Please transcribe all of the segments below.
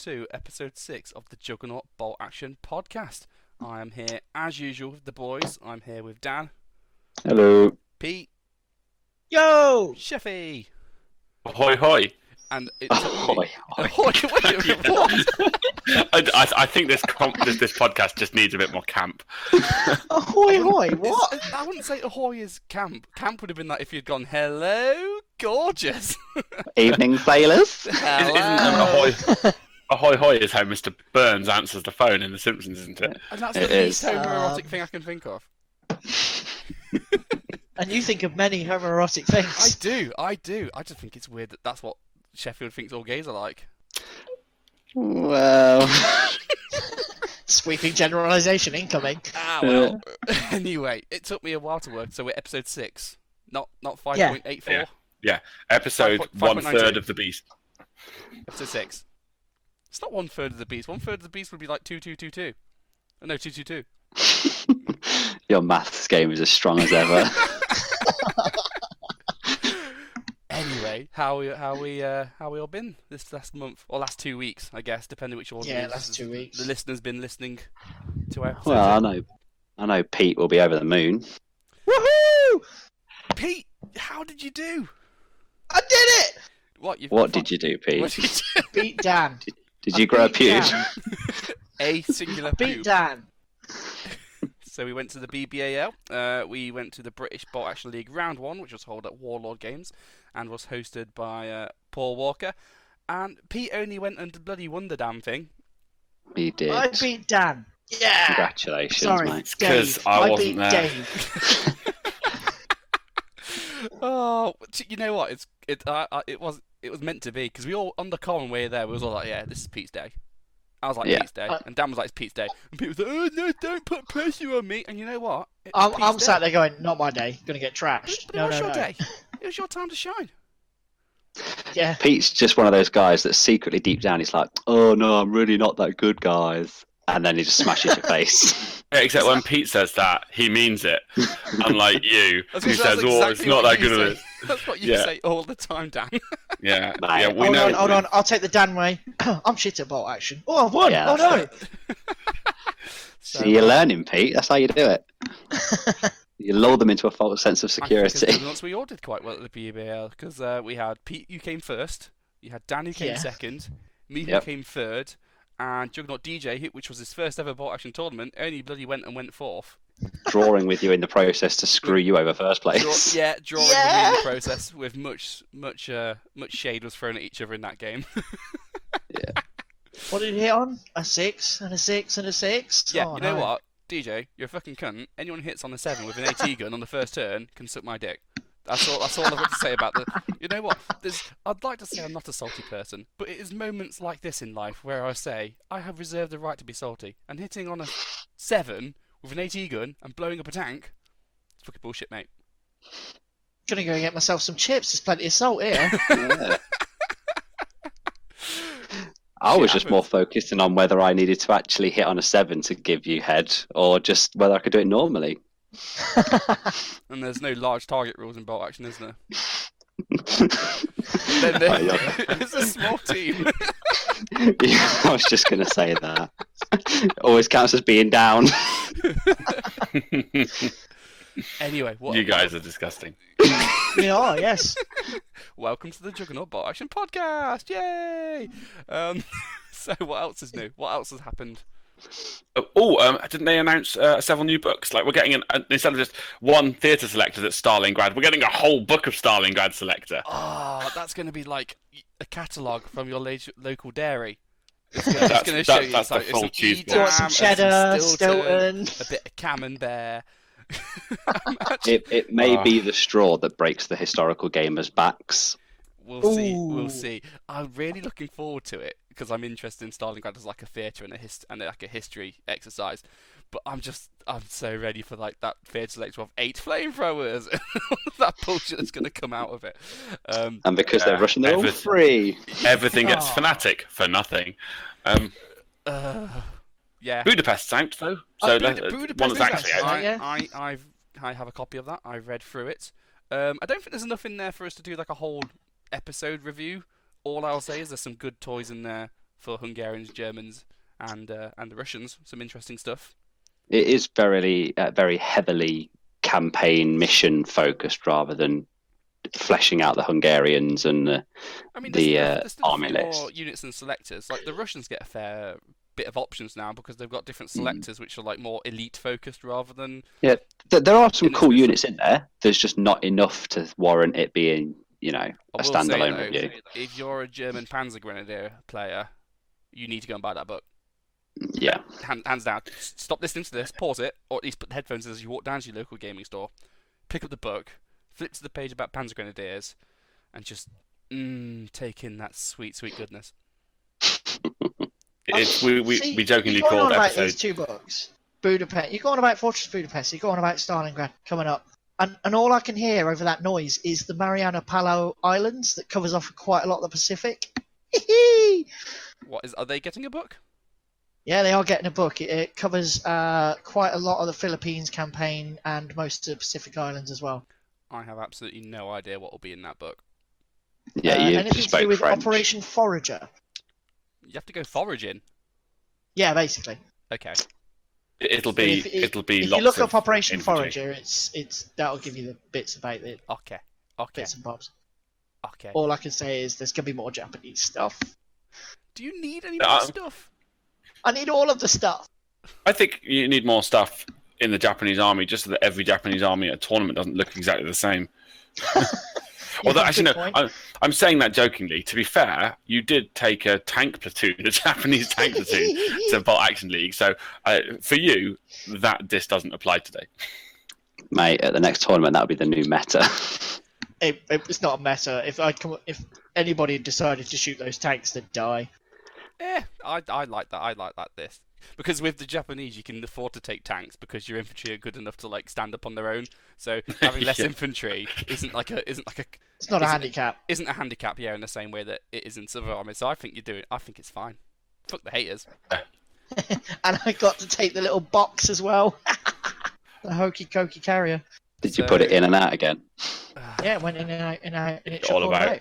to episode 6 of the Juggernaut Bolt Action podcast. I am here, as usual, with the boys. I'm here with Dan. Hello. Pete. Yo! Sheffy. Ahoy, hoy. And it's Ahoy, ahoy. Wait, what? I think this podcast just needs a bit more camp. Ahoy, hoy, what? I wouldn't say ahoy is camp. Camp would have been like if you'd gone, hello, gorgeous. Evening, sailors. Isn't ahoy, ahoy, hoy is how Mr. Burns answers the phone in The Simpsons, isn't it? And that's It the least is. homoerotic thing I can think of. And you think of many homoerotic things. I do. I just think it's weird that that's what Sheffield thinks all gays are like. Well, Sweeping generalisation incoming. Ah, well. Anyway, it took me a while to work, so we're episode 6. Not 5.84. Yeah. Episode 5.92. 1/3 of the beast. Episode 6. It's not 1/3 of the beast. 1/3 of the beast would be like 2222. Oh, no, 222. your maths game is as strong as ever. Anyway, how we all been this last month or last 2 weeks, I guess, depending which order. Yeah, last 2 weeks. The listener's been listening to episodes. Well, I know Pete will be over the moon. Woohoo! Pete, how did you do? I did it! What did you do, Pete? What did you do? Beat Dan. Did you grow a beat pube? Dan. A singular Beat pube. Dan. So we went to the BBAL. We went to the British Bolt Action League Round 1, which was held at Warlord Games and was hosted by Paul Walker. And Pete only went and bloody won the damn thing. He did. I beat Dan. Yeah! Congratulations, Sorry, mate. Because Dave. I I wasn't beat there. Dave. Oh, you know what? It was meant to be because we all on the common way there. We was all like, yeah, this is Pete's day. I was like, Yeah. Pete's day, and Dan was like, it's Pete's day, and Pete was like, oh no, don't put pressure on me. And you know what? It's I'm Pete's sat day. there going, not my day. Gonna get trashed. But it No, was no, your no. day. It was your time to shine. Yeah. Pete's just one of those guys that secretly deep down he's like, oh no, I'm really not that good, guys. And then he just smashes your face. Yeah, except when Pete says that, he means it. Unlike you, I was who gonna say, says, that's oh, it's exactly not what that you good of say. it. That's what you Yeah. say all the time, Dan. Yeah, Mate. yeah, we Hold know. on, hold on. I'll take the Dan way. I'm shit at bolt action. Oh, I've won. Yeah, Oh no. So, See, you're learning, Pete. That's how you do it. You lull them into a false sense of I think as security. once we all did quite well at the BBAL because we had Pete, you came first, you had Dan who came Yeah. second, me who Yep. came third, and Juggernaut DJ, which was his first ever bolt action tournament, only bloody went fourth. Drawing with you in the process to screw you over first place. Drawing with me in the process with much shade was thrown at each other in that game. What did he hit on? A 6 and a 6 and a 6? Yeah, Oh, you know no. what, DJ, you're a fucking cunt. Anyone who hits on a 7 with an AT gun on the first turn can suck my dick. That's all I've got to say about the. You know what? I'd like to say I'm not a salty person, but it is moments like this in life where I say I have reserved the right to be salty, and hitting on a 7 with an AT gun and blowing up a tank, it's fucking bullshit, mate. Gonna go get myself some chips. There's plenty of salt here. Yeah. I was just more focusing on whether I needed to actually hit on a 7 to give you head, or just whether I could do it normally. And there's no large target rules in bolt action, is there? It's a small team. Yeah, I was just going to say that. Always counts as being down. Anyway, what You guys are disgusting. We are, yes. Welcome to the Juggernaut Bolt Action Podcast! Yay! So what else is new? What else has happened? Didn't they announce several new books? Like, we're getting instead of just one theatre selector that's Stalingrad, we're getting a whole book of Stalingrad selector. Oh, that's going to be like a catalogue from your local dairy. It's That's- going to show you that's it's like, the full it's cheese some box. You want some Edam, cheddar, some Stilton. a bit of camembert. It may be the straw that breaks the historical gamers' backs. We'll see. Ooh. We'll see. I'm really looking forward to it because I'm interested in Stalingrad as like a theatre and like a history exercise. But I'm so ready for like that theatre selector of 8 flamethrowers, that bullshit that's going to come out of it. And because they're Russian, they're all everything- free. Everything gets Oh. fanatic for nothing. Yeah. Budapest's out though, so Budapest one is that's actually out. out. Yeah. I have a copy of that. I've read through it. I don't think there's enough in there for us to do like a whole episode review. All I'll say is there's some good toys in there for Hungarians, Germans, and the Russians. Some interesting stuff. It is very heavily campaign mission focused rather than fleshing out the Hungarians and there's still a army few list. more units and selectors. Like the Russians get a fair bit of options now because they've got different selectors which are like more elite focused rather than. Yeah, there are some cool inexpensive. units in there. There's just not enough to warrant it being, a I will standalone say, though, review. if you're a German Panzer Grenadier player, you need to go and buy that book. Yeah. Hands down. Stop listening to this, pause it, or at least put the headphones in as you walk down to your local gaming store, pick up the book, flip to the page about Panzer Grenadiers, and just take in that sweet, sweet goodness. We jokingly you're going called on about episode. these 2 books. Budapest. You're going about Fortress Budapest. You're going about Stalingrad coming up. And all I can hear over that noise is the Mariana Palau Islands that covers off quite a lot of the Pacific. Are they getting a book? Yeah, they are getting a book. It covers quite a lot of the Philippines campaign and most of the Pacific Islands as well. I have absolutely no idea what will be in that book. Yeah, you anything just to do spoke with French. Operation Forager. You have to go foraging. Yeah, basically. Okay. It'll be If lots you look of up Operation infantry. Forager, it's that'll give you the bits about it, Okay. bits and bobs. Okay. All I can say is there's gonna be more Japanese stuff. Do you need any more stuff? I need all of the stuff. I think you need more stuff in the Japanese army, just so that every Japanese army at a tournament doesn't look exactly the same. Although, Yeah, actually, good no, point. I'm saying that jokingly. To be fair, you did take a tank platoon, a Japanese tank platoon, to Bolt Action League. So, for you, this doesn't apply today. Mate, at the next tournament, that'll be the new meta. It's not a meta. If anybody decided to shoot those tanks, they'd die. I like that. I like that this because with the Japanese you can afford to take tanks because your infantry are good enough to like stand up on their own. So having less Yeah. infantry isn't a It's not a handicap. isn't a handicap, in the same way that it is in other armies. So I think it's fine. Fuck the haters. And I got to take the little box as well. The hokey cokey carrier. Did you put it in and out again? Yeah, it went in and out, and it All shot all about out.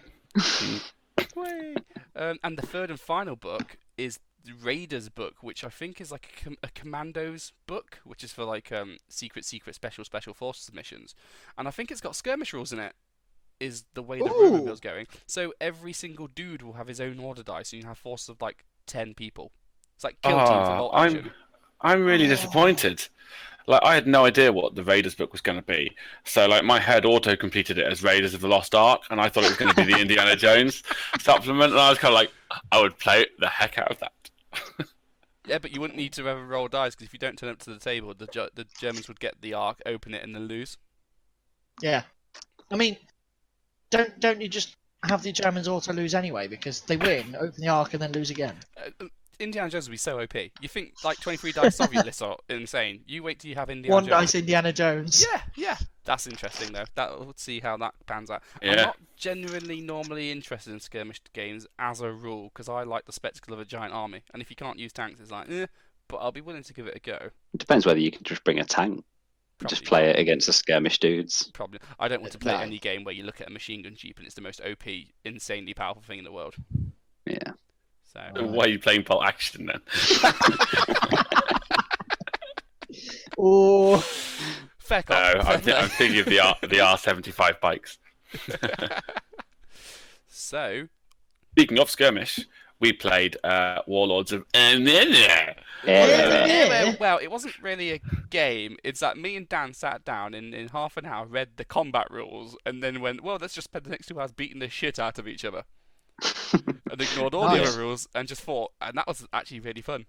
Way. And the third and final book is the Raiders book, which I think is like a commandos book, which is for like secret special forces missions. And I think it's got skirmish rules in it. Is the way the rumor mill's going. So every single dude will have his own order dice, and you have forces of like 10 people. It's like kill team for Bolt Action. I'm really disappointed. Like, I had no idea what the Raiders book was going to be. So, like, my head auto-completed it as Raiders of the Lost Ark, and I thought it was going to be the Indiana Jones supplement, and I was kind of like, I would play the heck out of that. Yeah, but you wouldn't need to ever roll dice, because if you don't turn up to the table, the Germans would get the Ark, open it, and then lose. Yeah. I mean, don't you just have the Germans auto lose anyway because they win, open the arc, and then lose again? Indiana Jones would be so OP. You think like 23 dice Soviet lists are insane? You wait till you have Indiana One Jones. dice Indiana Jones. Yeah. That's interesting though. We'll see how that pans out. Yeah. I'm not genuinely normally interested in skirmish games as a rule because I like the spectacle of a giant army. And if you can't use tanks, it's like, but I'll be willing to give it a go. It depends whether you can just bring a tank. Just Probably play not. it against the skirmish dudes. Probably. I don't want to play No. any game where you look at a machine gun jeep and it's the most OP, insanely powerful thing in the world. Yeah. So Why are you playing Bolt Action then? Oh, fair No, cop. I'm thinking of the R75 bikes. So Speaking of skirmish, we played Warlords of Yeah. well, it wasn't really a game. It's that me and Dan sat down in half an hour, read the combat rules, and then went, well, let's just spend the next 2 hours beating the shit out of each other. And ignored all the Nice. other rules and just fought. And that was actually really fun.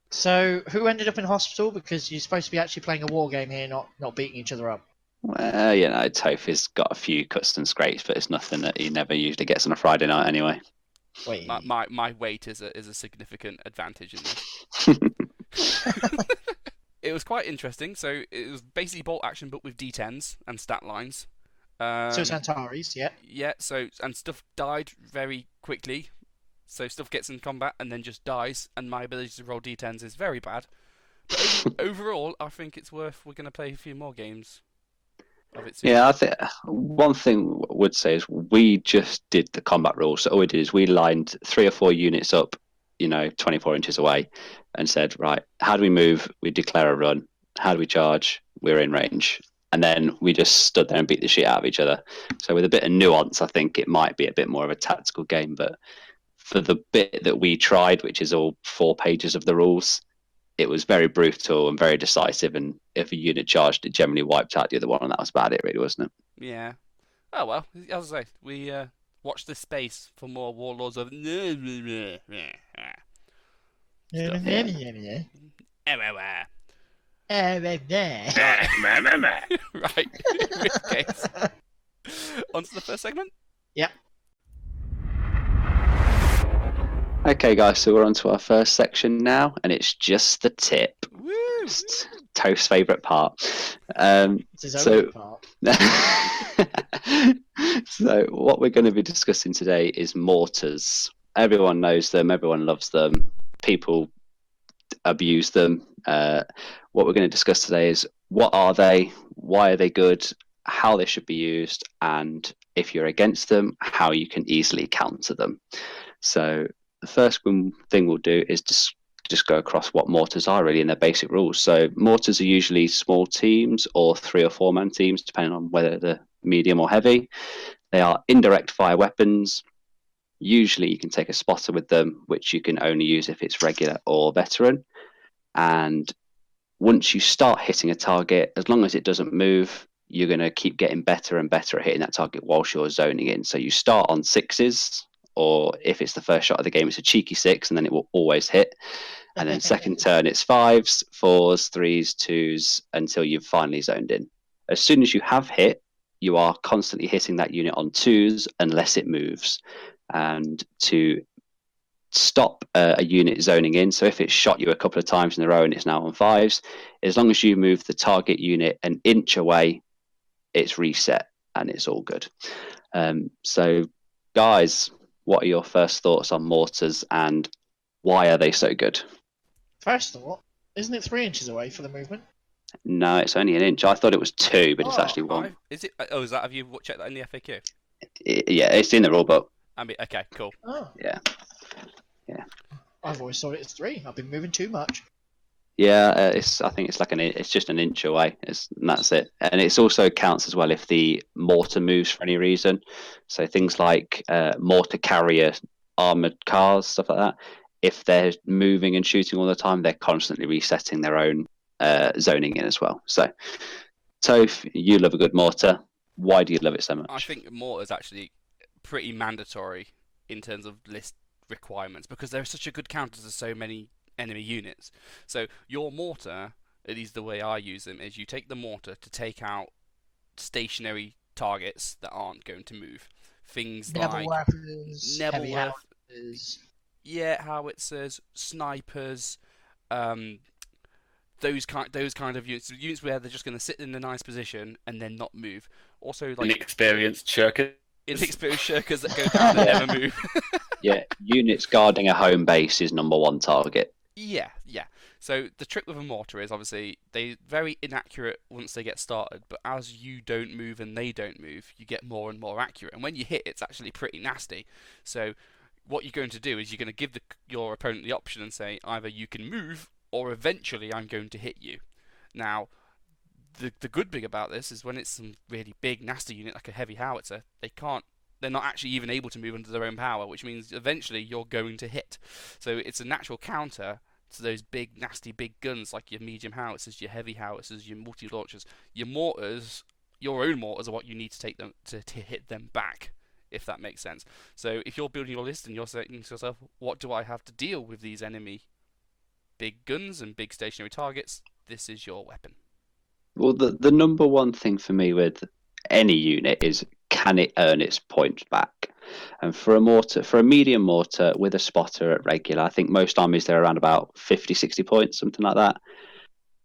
So, who ended up in hospital? Because you're supposed to be actually playing a war game here, not beating each other up. Well, Topher's got a few cuts and scrapes, but it's nothing that he never usually gets on a Friday night anyway. Wait. My weight is a significant advantage in this. It was quite interesting. So it was basically Bolt Action, but with D10s and stat lines. So it's Antares, yeah. Yeah, and stuff died very quickly. So stuff gets in combat and then just dies, and my ability to roll D10s is very bad. But overall, I think it's worth. We're going to play a few more games of it soon. Yeah, I think one thing I would say is we just did the combat rules. So all we did is we lined 3 or 4 units up 24 inches away, and said, right, how do we move? We declare a run. How do we charge? We're in range. And then we just stood there and beat the shit out of each other. So with a bit of nuance, I think it might be a bit more of a tactical game. But for the bit that we tried, which is all 4 pages of the rules, it was very brutal and very decisive. And if a unit charged, it generally wiped out the other one. And that was about it, really, wasn't it? Yeah. Oh, well, as I say, we watch this space for more Warlords of... Right, in this case. On to the first segment? Yep. Okay, guys, so we're on to our first section now, and it's just the tip. Woo! It's Toph's favourite part. It's his own part. So what we're going to be discussing today is mortars. Everyone knows them, everyone loves them, people abuse them. What we're going to discuss today is what are they, why are they good, how they should be used, and if you're against them, how you can easily counter them. So the first thing we'll do is just go across what mortars are really in their basic rules. So mortars are usually small teams or 3 or 4 man teams, depending on whether they're medium or heavy. They are indirect fire weapons. Usually you can take a spotter with them, which you can only use if it's regular or veteran. And once you start hitting a target, as long as it doesn't move, you're going to keep getting better and better at hitting that target whilst you're zoning in. So you start on 6s, or if it's the first shot of the game, it's a cheeky 6, and then it will always hit. And then second turn, it's 5s, 4s, 3s, 2s, until you've finally zoned in. As soon as you have hit, you are constantly hitting that unit on 2s unless it moves. And to stop a unit zoning in, so if it's shot you a couple of times in a row and it's now on 5s, as long as you move the target unit an inch away, it's reset and it's all good. So guys, what are your first thoughts on mortars and why are they so good? First thought, isn't it 3 inches away for the movement? No, it's only an inch. I thought it was 2, but it's actually 1. Is it? Oh, is that? Have you checked that in the FAQ? Yeah, it's in the rule book. I mean, okay, cool. Oh. Yeah. I've always thought it's 3. I've been moving too much. Yeah, I think it's like it's just an inch away. And that's it. And it also counts as well if the mortar moves for any reason. So things like mortar carrier, armored cars, stuff like that. If they're moving and shooting all the time, they're constantly resetting their own zoning in as well. So, Toph, you love a good mortar. Why do you love it so much? I think mortar's actually pretty mandatory in terms of list requirements because they're such a good counter to so many enemy units. So your mortar, at least the way I use them, is you take the mortar to take out stationary targets that aren't going to move. Things like weapons, heavy howitzers. Yeah, howitzers, snipers, those kind of units where they're just going to sit in a nice position and then not move. Also, like inexperienced shirkers that go down and never move. Yeah, units guarding a home base is number 1 target. Yeah. So the trick with a mortar is obviously they're very inaccurate once they get started, but as you don't move and they don't move, you get more and more accurate. And when you hit, it's actually pretty nasty. So what you're going to do is you're going to give your opponent the option and say either you can move or eventually I'm going to hit you. Now, the good thing about this is when it's some really big nasty unit like a heavy howitzer, they're not actually even able to move under their own power, which means eventually you're going to hit. So it's a natural counter to those big, nasty, big guns like your medium howitzers, your heavy howitzers, your multi-launchers. Your mortars, your own mortars, are what you need to take them to hit them back, if that makes sense. So if you're building your list and you're saying to yourself, what do I have to deal with these enemy big guns and big stationary targets? This is your weapon. Well, the number 1 thing for me with any unit is, can it earn its points back? And for a medium mortar with a spotter at regular, I think most armies they're around about 50, 60 points, something like that.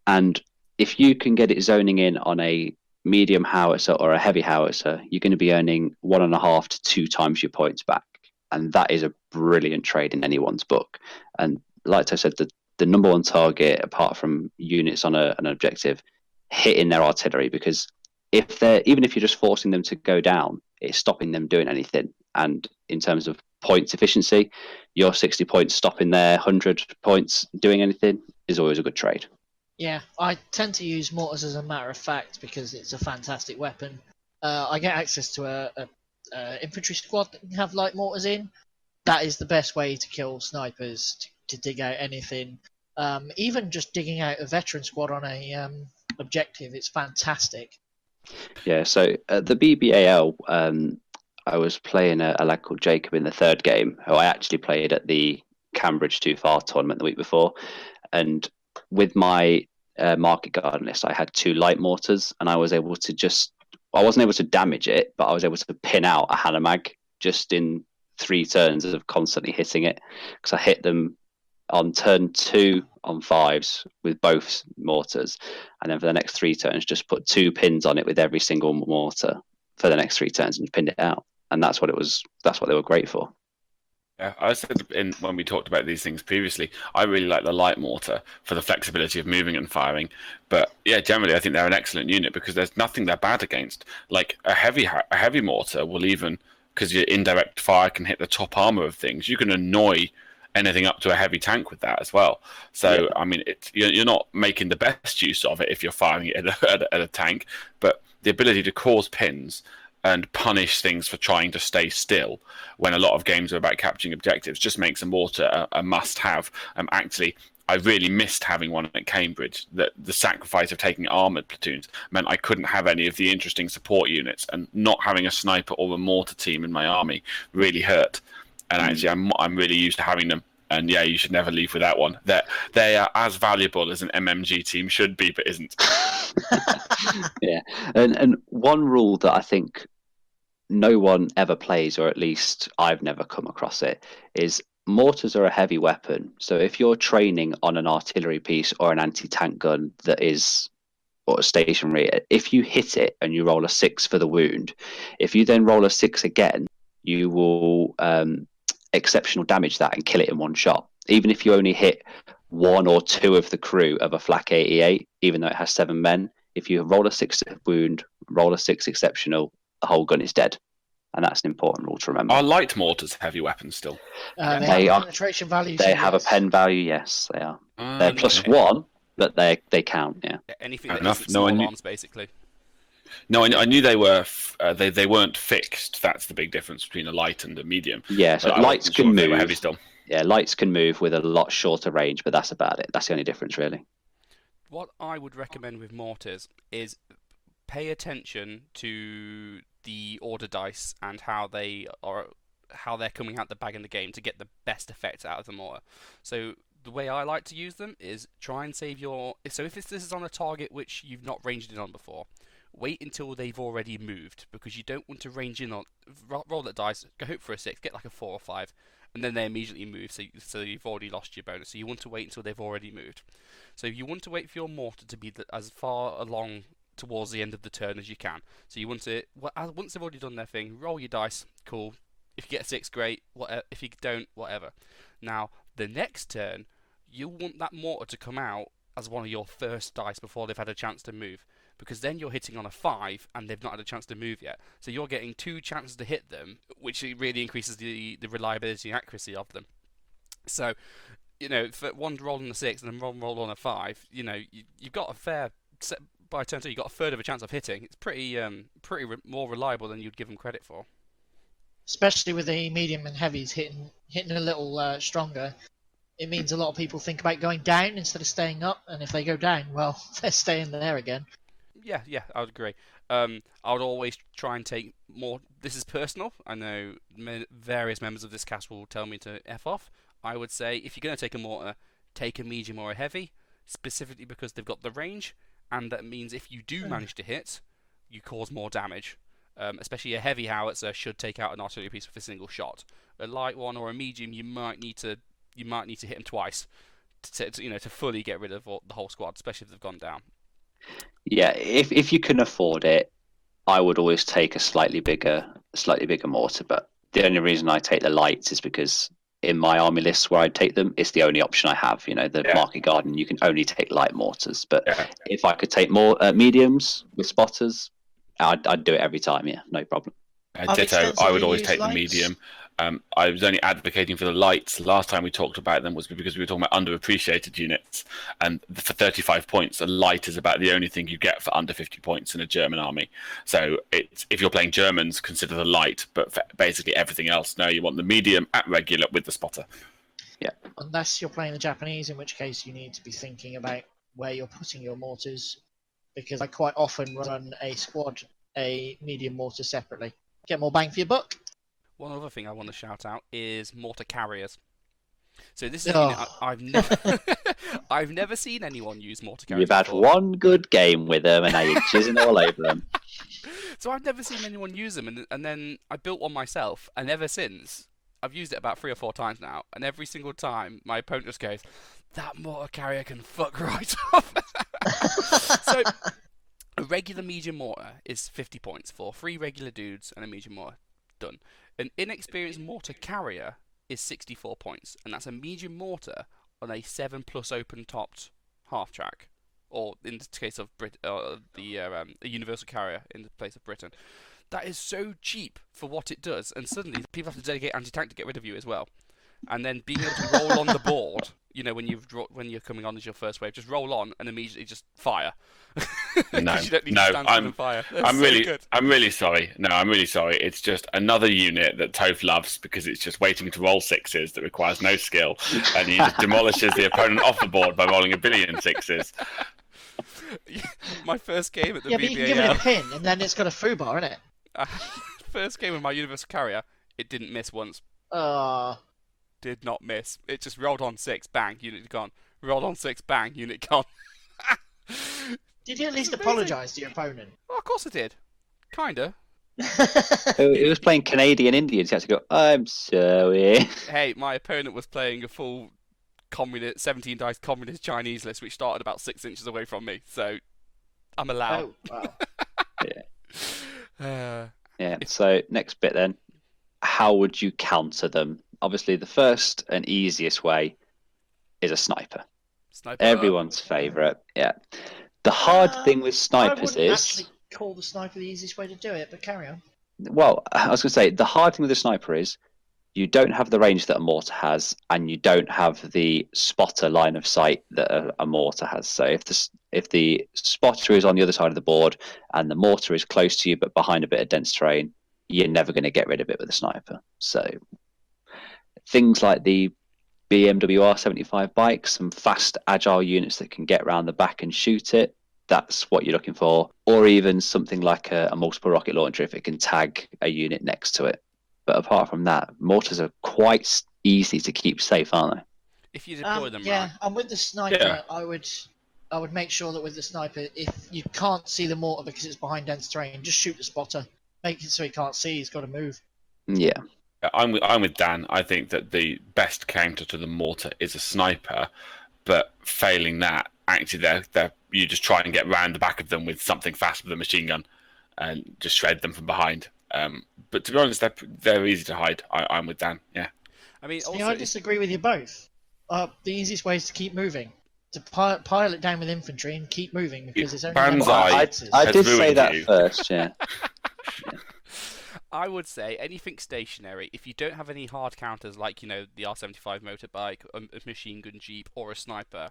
And if you can get it zoning in on a medium howitzer or a heavy howitzer, you're going to be earning 1.5 to 2 times your points back. And that is a brilliant trade in anyone's book. And like I said, the number 1 target, apart from units on an objective, hitting their artillery, because even if you're just forcing them to go down, it's stopping them doing anything. And in terms of points efficiency. Your 60 points stopping there, 100 points doing anything is always a good trade. Yeah, I tend to use mortars as a matter of fact because it's a fantastic weapon. I get access to a infantry squad that can have light mortars in. That is the best way to kill snipers, to dig out anything. Even just digging out a veteran squad on a objective, it's fantastic. Yeah, so at the BBAL, I was playing a lad called Jacob in the third game, who I actually played at the Cambridge Too Far tournament the week before. And with my market garden list, I had 2 light mortars, and I was able to I wasn't able to damage it, but I was able to pin out a Hanomag just in 3 turns of constantly hitting it, because I hit them on turn 2 on 5s with both mortars, and then for the next 3 turns just put 2 pins on it with every single mortar for the next 3 turns and pinned it out. And that's what they were great for. Yeah, I said when we talked about these things previously, I really like the light mortar for the flexibility of moving and firing. But yeah, generally I think they're an excellent unit because there's nothing they're bad against. Like a heavy mortar will, even because your indirect fire can hit the top armor of things, you can annoy anything up to a heavy tank with that as well. So yeah. I mean, you're not making the best use of it if you're firing it at a tank, but the ability to cause pins and punish things for trying to stay still when a lot of games are about capturing objectives just makes a mortar a must-have. Actually, I really missed having one at Cambridge. The sacrifice of taking armoured platoons meant I couldn't have any of the interesting support units, and not having a sniper or a mortar team in my army really hurt. And actually, I'm really used to having them. And yeah, you should never leave without one. They are as valuable as an MMG team should be, but isn't. Yeah, and one rule that I think no one ever plays, or at least I've never come across it, is mortars are a heavy weapon. So if you're training on an artillery piece or an anti-tank gun that is stationary, if you hit it and you roll a 6 for the wound, if you then roll a 6 again, you will exceptional damage that and kill it in one shot. Even if you only hit 1 or 2 of the crew of a flak 88, even though it has 7 men, if you roll a 6 wound, roll a 6 exceptional, the whole gun is dead. And that's an important rule to remember. Are light mortars heavy weapons still? They have penetration values. They have a pen value, yes, they are. They're +1, but they count, yeah. Anything that isn't small arms, basically. No, I knew they were. They weren't fixed. That's the big difference between a light and a medium. Yeah, so lights can move. They were heavy still. Yeah, lights can move with a lot shorter range, but that's about it. That's the only difference, really. What I would recommend with mortars is pay attention to the order dice and how they're coming out the bag in the game to get the best effect out of the mortar. So the way I like to use them is try and save your. So if this is on a target which you've not ranged in on before, wait until they've already moved, because you don't want to range in on. Roll that dice, go hope for a 6, get like a 4 or 5, and then they immediately move. So you've already lost your bonus. So you want to wait until they've already moved. So you want to wait for your mortar to be as far along towards the end of the turn as you can. So you want to, once they've already done their thing, roll your dice, cool. If you get a 6, great. Whatever. If you don't, whatever. Now, the next turn, you want that mortar to come out as one of your first dice before they've had a chance to move, because then you're hitting on a 5 and they've not had a chance to move yet. So you're getting 2 chances to hit them, which really increases the reliability and accuracy of them. So, for one roll on a 6 and then one roll on a 5, you've got a fair set. By turn 2, you've got a third of a chance of hitting. It's pretty more reliable than you'd give them credit for. Especially with the medium and heavies hitting a little stronger. It means a lot of people think about going down instead of staying up, and if they go down, well, they're staying there again. Yeah, I would agree. I would always try and take more. This is personal. I know various members of this cast will tell me to F off. I would say if you're going to take a mortar, take a medium or a heavy, specifically because they've got the range. And that means if you do manage to hit, you cause more damage. Especially a heavy howitzer should take out an artillery piece with a single shot. A light one or a medium, you might need to hit them twice to fully get rid of the whole squad, especially if they've gone down. Yeah, if you can afford it, I would always take a slightly bigger mortar. But the only reason I take the lights is because in my army lists where I'd take them, it's the only option I have. Market garden, you can only take light mortars. But if I could take more mediums with spotters, I'd do it every time. Yeah, no problem. Ditto. I would always take the medium. I was only advocating for the lights. Last time we talked about them was because we were talking about underappreciated units, and for 35 points, a light is about the only thing you get for under 50 points in a German army. So if you're playing Germans, consider the light, but for basically everything else, no, you want the medium at regular with the spotter. Yeah. Unless you're playing the Japanese, in which case you need to be thinking about where you're putting your mortars, because I quite often run a medium mortar separately. Get more bang for your buck. One other thing I want to shout out is mortar carriers. So this is a unit I've never, I've never seen anyone use mortar carriers. You've had before. one good game with them, and now you're jizzing all over them. So I've never seen anyone use them, and then I built one myself, and ever since I've used it about 3 or 4 times now, and every single time my opponent just goes, "That mortar carrier can fuck right off." So a regular medium mortar is 50 points for 3 regular dudes and a medium mortar. Done. An inexperienced mortar carrier is 64 points, and that's a medium mortar on a 7+ open topped half track, or in the case of a universal carrier in the place of Britain. That is so cheap for what it does, and suddenly people have to dedicate anti-tank to get rid of you as well. And then being able to roll on the board, when you're coming on as your first wave, just roll on and immediately just fire. No, you don't need to stand still and fire. I'm really sorry. No, I'm really sorry. It's just another unit that Toph loves because it's just waiting to roll 6s that requires no skill, and he just demolishes the opponent off the board by rolling a billion 6s. My first game at the BBAL. Yeah, but you can give it a pin, and then it's got a foobar in it. First game with my universal carrier, it didn't miss once. Did not miss. It just rolled on 6, bang, unit gone. Rolled on 6, bang, unit gone. Did you at least apologise to your opponent? Well, of course I did. Kinda. He was playing Canadian Indians. He had to go, "I'm sorry." Hey, my opponent was playing a full 17 dice communist Chinese list, which started about 6 inches away from me, so I'm allowed. Oh, wow. Yeah. So next bit then, how would you counter them? Obviously, the first and easiest way is a sniper. Everyone's favourite. Yeah. The hard thing with snipers I wouldn't is actually call the sniper the easiest way to do it, but carry on. Well, I was going to say the hard thing with a sniper is you don't have the range that a mortar has, and you don't have the spotter line of sight that a mortar has. So if the spotter is on the other side of the board and the mortar is close to you but behind a bit of dense terrain, you're never going to get rid of it with a sniper. So things like the BMW R75 bikes, some fast, agile units that can get around the back and shoot it, that's what you're looking for. Or even something like a multiple rocket launcher if it can tag a unit next to it. But apart from that, mortars are quite easy to keep safe, aren't they? If you deploy them yeah, right. and with the sniper, I would make sure that with the sniper, if you can't see the mortar because it's behind dense terrain, just shoot the spotter. Make it so he can't see, he's got to move. Yeah. I'm with Dan. I think that the best counter to the mortar is a sniper, but failing that, actually, you just try and get round the back of them with something fast with a machine gun, and just shred them from behind. But to be honest, they're easy to hide. I'm with Dan. Yeah. I mean, See, I disagree with you both. The easiest way is to keep moving. To pile it down with infantry and keep moving because it's only. I did say that first. Yeah. I would say anything stationary. If you don't have any hard counters like the R75 motorbike, a machine gun jeep, or a sniper,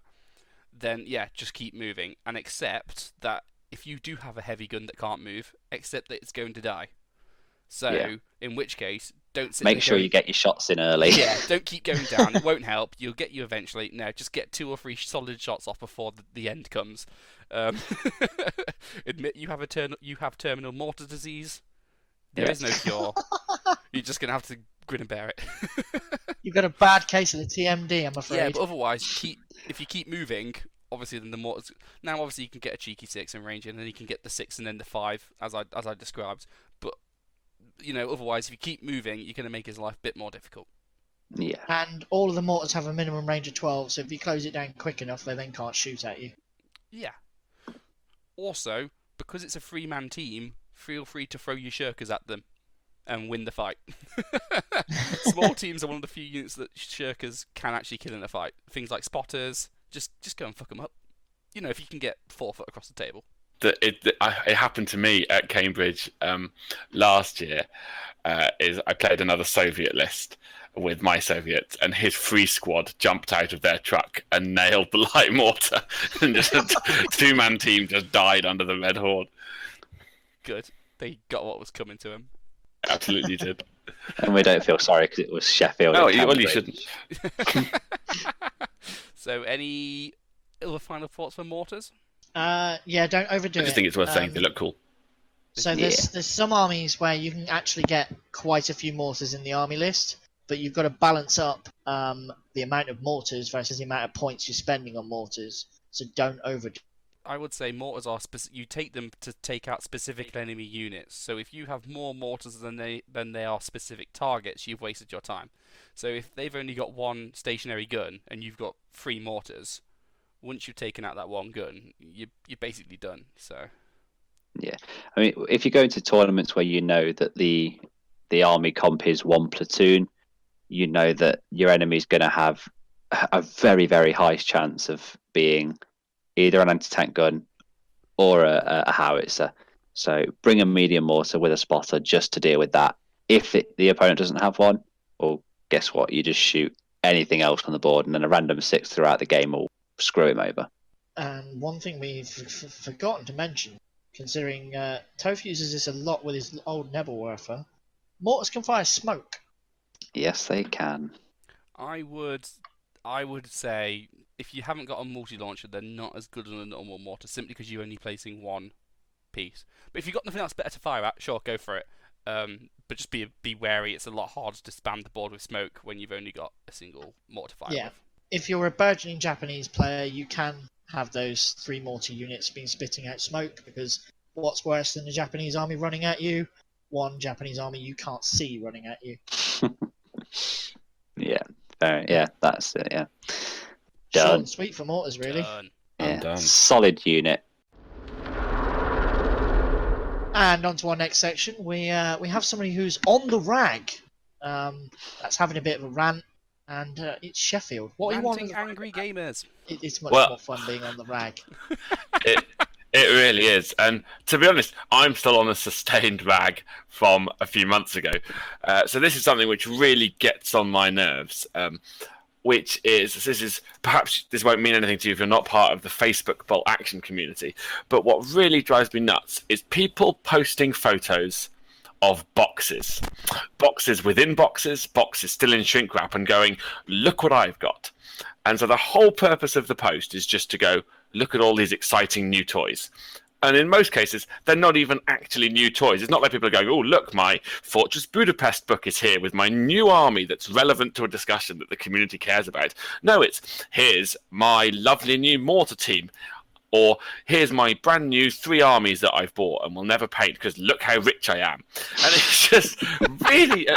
then yeah, just keep moving and accept that if you do have a heavy gun that can't move, accept that it's going to die. So in which case, don't sit. Make sure you get your shots in early. Yeah, don't keep going down. It won't help. You'll get you eventually. No, just get 2 or 3 solid shots off before the end comes. Admit you have terminal mortar disease. There is no cure. You're just going to have to grin and bear it. You've got a bad case of the TMD, I'm afraid. Yeah, but otherwise, if you keep moving, obviously then the mortars. Now, obviously, you can get a cheeky 6 and range, and then you can get the 6 and then the 5, as I described. But otherwise, if you keep moving, you're going to make his life a bit more difficult. Yeah. And all of the mortars have a minimum range of 12, so if you close it down quick enough, they then can't shoot at you. Yeah. Also, because it's a 3-man team, feel free to throw your shirkers at them and win the fight. Small teams are one of the few units that shirkers can actually kill in a fight. Things like spotters, just go and fuck them up. If you can get 4 foot across the table. it happened to me at Cambridge last year. Is I played another Soviet list with my Soviets, and his free squad jumped out of their truck and nailed the light mortar, and just a two-man team just died under the Red Horde. Good. They got what was coming to him. Absolutely did. And we don't feel sorry because it was Sheffield. Oh, and well, you Cambridge. shouldn't. So, any other final thoughts for mortars? Yeah, don't overdo it. I just think it's worth saying they look cool. So there's some armies where you can actually get quite a few mortars in the army list, but you've got to balance up the amount of mortars versus the amount of points you're spending on mortars. So don't overdo. I would say mortars are you take them to take out specific enemy units. So if you have more mortars than they are specific targets, you've wasted your time. So if they've only got one stationary gun and you've got 3 mortars, once you've taken out that one gun, you're basically done. So. Yeah, I mean, if you go into tournaments where you know that the army comp is 1 platoon, you know that your enemy's going to have a very, very high chance of being either an anti-tank gun or a howitzer. So bring a medium mortar with a spotter just to deal with that. If the opponent doesn't have one, well, guess what? You just shoot anything else on the board, and then a random 6 throughout the game will screw him over. And one thing we've forgotten to mention, considering Topher uses this a lot with his old Nebelwerfer, mortars can fire smoke. Yes, they can. I would say if you haven't got a multi-launcher, they're not as good as a normal mortar, simply because you're only placing one piece. But if you've got nothing else better to fire at, sure, go for it. But just be wary. It's a lot harder to spam the board with smoke when you've only got a single mortar to fire with. If you're a burgeoning Japanese player, you can have those 3 mortar units being spitting out smoke, because what's worse than a Japanese army running at you? One Japanese army you can't see running at you. Yeah, that's it. Yeah, Short done. and sweet for mortars, really. Done. Yeah, done. solid unit. And on to our next section, we have somebody who's on the rag. That's having a bit of a rant, and it's Sheffield. What Ranting you want? angry gamers. It's much Well- more fun being on the rag. It really is. And to be honest, I'm still on a sustained rag from a few months ago. So this is something which really gets on my nerves. Which is perhaps this won't mean anything to you if you're not part of the Facebook Bolt Action community. But what really drives me nuts is people posting photos of boxes within boxes still in shrink wrap, and going, look what I've got. And so the whole purpose of the post is just to go, look at all these exciting new toys. And in most cases, they're not even actually new toys. It's not like people are going, oh, look, my Fortress Budapest book is here with my new army that's relevant to a discussion that the community cares about. No, it's, here's my lovely new mortar team. Or here's my brand new 3 armies that I've bought and will never paint because look how rich I am. And it's just really,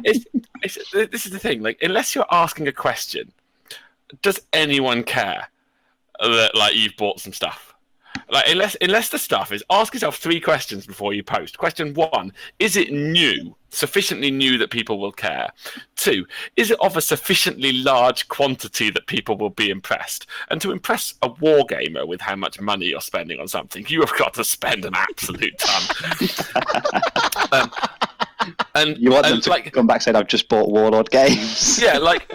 this is the thing. Like, unless you're asking a question, does anyone care that like you've bought some stuff? Like, unless the stuff is, ask yourself 3 questions before you post. Question 1: is it new, sufficiently new that people will care? 2: is it of a sufficiently large quantity that people will be impressed? And to impress a wargamer with how much money you're spending on something, you have got to spend an absolute ton. And You want them to come back saying, I've just bought Warlord games. Yeah, like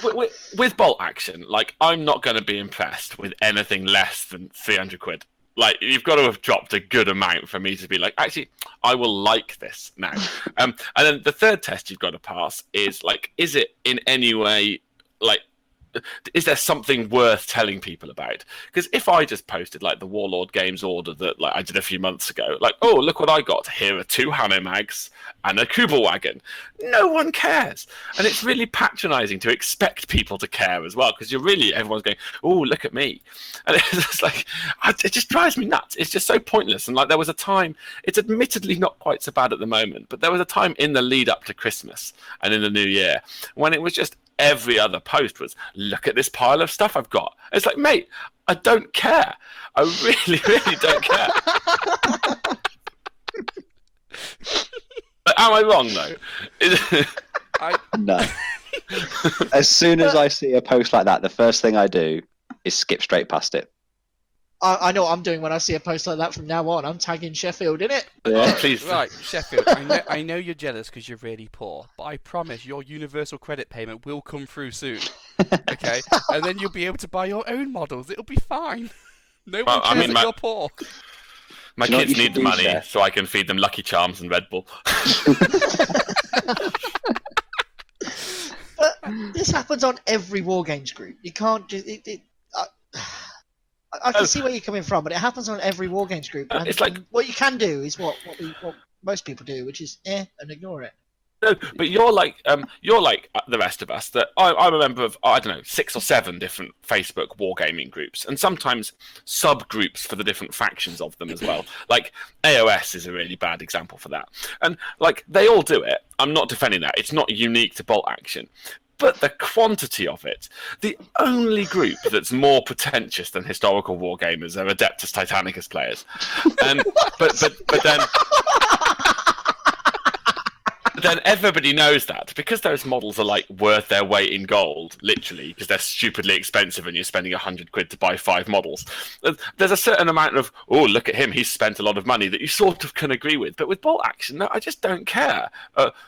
with Bolt Action, like, I'm not going to be impressed with anything less than 300 quid. Like, you've got to have dropped a good amount for me to be like, actually, I will like this now. And then the third test you've got to pass is, like, is it in any way, like, is there something worth telling people about? Because if I just posted like the Warlord Games order that like I did a few months ago, like, oh, look what I got, here are 2 Hammer Mags and a Kubel wagon, no one cares. And it's really patronizing to expect people to care as well, because everyone's going, oh, look at me. And it's just like, it just drives me nuts. It's just so pointless. And like, there was a time, it's admittedly not quite so bad at the moment, but there was a time in the lead up to Christmas and in the new year when it was just every other post was, look at this pile of stuff I've got. It's like, mate, I don't care. I really, really don't care. Am I wrong, though? No. As soon as I see a post like that, the first thing I do is skip straight past it. I know what I'm doing when I see a post like that from now on. I'm tagging Sheffield in it. Yeah. Please. Right, Sheffield, I know you're jealous because you're really poor, but I promise your universal credit payment will come through soon. Okay? And then you'll be able to buy your own models. It'll be fine. No one cares that you're poor. My Do you know what kids you need should the do, money Chef? so I can feed them Lucky Charms and Red Bull. But this happens on every Wargames group. You can't just. I can see where you're coming from, but it happens on every Wargames group. And, It's like- and what you can do is what most people do, which is and ignore it. No, but you're like the rest of us. That I'm a member of, I don't know, 6 or 7 different Facebook wargaming groups, and sometimes subgroups for the different factions of them as well. Like AOS is a really bad example for that, and like they all do it. I'm not defending that; it's not unique to Bolt Action, but the quantity of it. The only group that's more pretentious than historical wargamers are Adeptus Titanicus players, and but then. Then everybody knows that because those models are like worth their weight in gold, literally, because they're stupidly expensive and you're spending £100 to buy 5 models. There's a certain amount of, oh, look at him, he's spent a lot of money that you sort of can agree with. But with Bolt Action, no, I just don't care.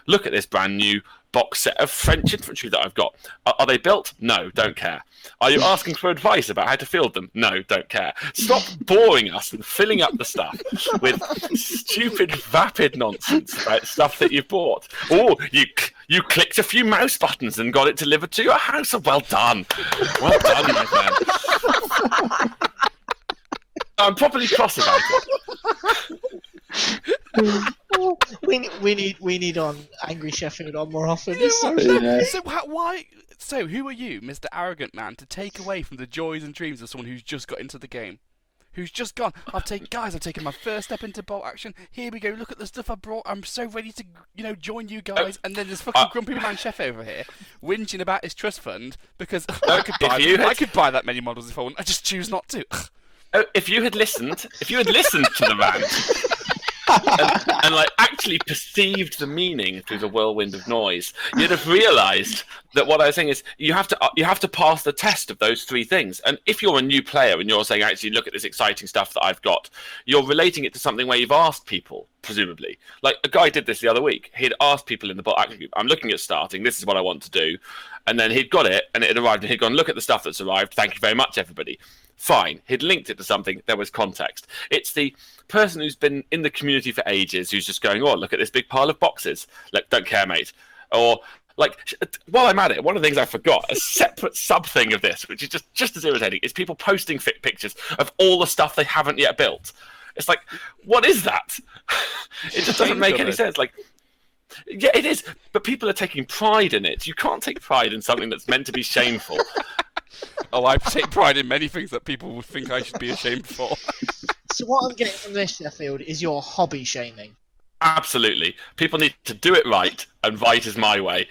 Look at this brand new box set of French infantry that I've got. Are they built? No, don't care. Are you asking for advice about how to field them? No, don't care. Stop boring us and filling up the stuff with stupid, vapid nonsense about stuff that you've bought. Oh, you clicked a few mouse buttons and got it delivered to your house. Well done. Well done, my man. I'm properly cross about it. We need on Angry Sheffield on more often. Yeah, It's so Yeah. So why? So who are you, Mr. Arrogant Man, to take away from the joys and dreams of someone who's just got into the game? Who's just gone, I've taken my first step into Bolt Action. Here we go, look at the stuff I brought. I'm so ready to, join you guys. And then there's fucking grumpy man Chef over here, whinging about his trust fund because I could buy that many models if I want. I just choose not to. If you had listened to the rant and like actually perceived the meaning through the whirlwind of noise, you'd have realised that what I was saying is you have to pass the test of those 3 things. And if you're a new player and you're saying, actually, look at this exciting stuff that I've got, you're relating it to something where you've asked people, presumably. Like a guy did this the other week. He'd asked people in the Bolt Action group, I'm looking at starting, this is what I want to do. And then he'd got it and it had arrived and he'd gone, look at the stuff that's arrived. Thank you very much, everybody. Fine. He'd linked it to something. There was context. It's the person who's been in the community for ages who's just going, oh, look at this big pile of boxes. Like, don't care, mate. Or, like, while I'm at it, one of the things I forgot, a separate sub-thing of this, which is just as irritating, is people posting pictures of all the stuff they haven't yet built. It's like, what is that? It just doesn't make any sense. Like, yeah, it is, but people are taking pride in it. You can't take pride in something that's meant to be shameful. Oh, I take pride in many things that people would think I should be ashamed for. So what I'm getting from this, Sheffield, is your hobby shaming. Absolutely. People need to do it right, and right is my way.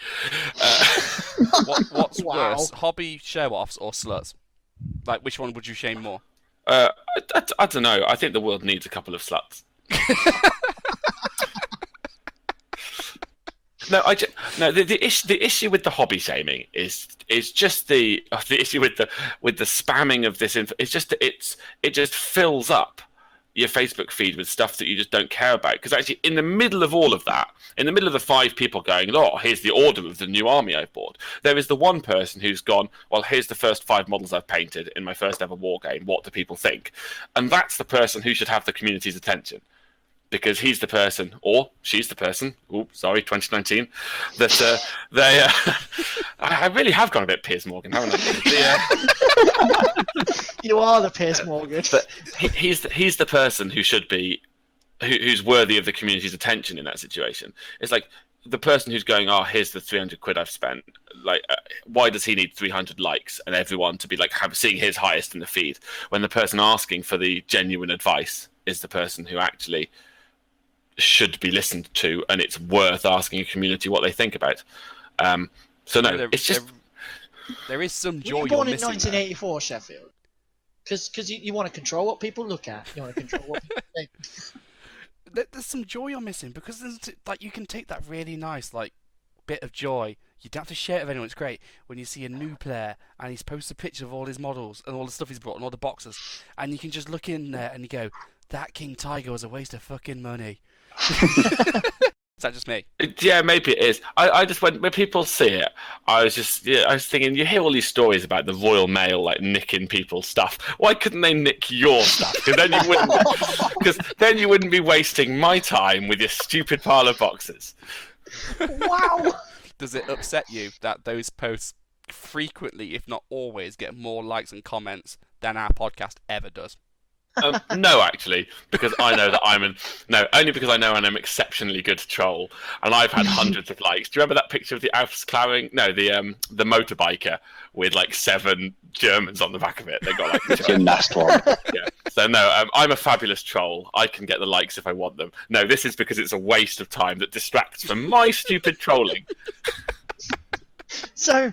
What's Wow. worse, hobby show-offs or sluts? Like, which one would you shame more? I don't know. I think the world needs a couple of sluts. No, the issue with the hobby shaming is just the issue with the spamming of this info. It's just that it just fills up your Facebook feed with stuff that you just don't care about. Because actually, in the middle of all of that, in the middle of the 5 people going, oh, here's the order of the new army I've bought, there is the one person who's gone, well, here's the first 5 models I've painted in my first ever war game. What do people think? And that's the person who should have the community's attention. Because he's the person, or she's the person, 2019, that they... I really have gone a bit Piers Morgan, haven't I? You are the Piers Morgan. But he's the person who should be... who's worthy of the community's attention in that situation. It's like the person who's going, oh, here's the £300 I've spent. Like, why does he need 300 likes and everyone to be like seeing his highest in the feed, when the person asking for the genuine advice is the person who actually should be listened to, and it's worth asking a community what they think about. So no, it's just there is some joy. Were you born in missing 1984, Sheffield? Because you want to control what people look at. You want to control what people think. There's some joy you're missing because there's, like, you can take that really nice, like, bit of joy. You don't have to share it with anyone. It's great when you see a new player and he's posted a picture of all his models and all the stuff he's brought and all the boxes, and you can just look in there and you go, "That King Tiger was a waste of fucking money." Is that just me? Yeah, maybe it is. I just when people see it, I was thinking, you hear all these stories about the Royal Mail like nicking people's stuff. Why couldn't they nick your stuff? Because then you wouldn't be wasting my time with your stupid pile of boxes. Wow. Does it upset you that those posts frequently, if not always, get more likes and comments than our podcast ever does? No, actually, because I know that only because I know I'm an exceptionally good troll, and I've had hundreds of likes. Do you remember that picture of the the motorbiker with like 7 Germans on the back of it? They got like Gymnast one. Yeah. So no, I'm a fabulous troll. I can get the likes if I want them. No, this is because it's a waste of time that distracts from my stupid trolling. So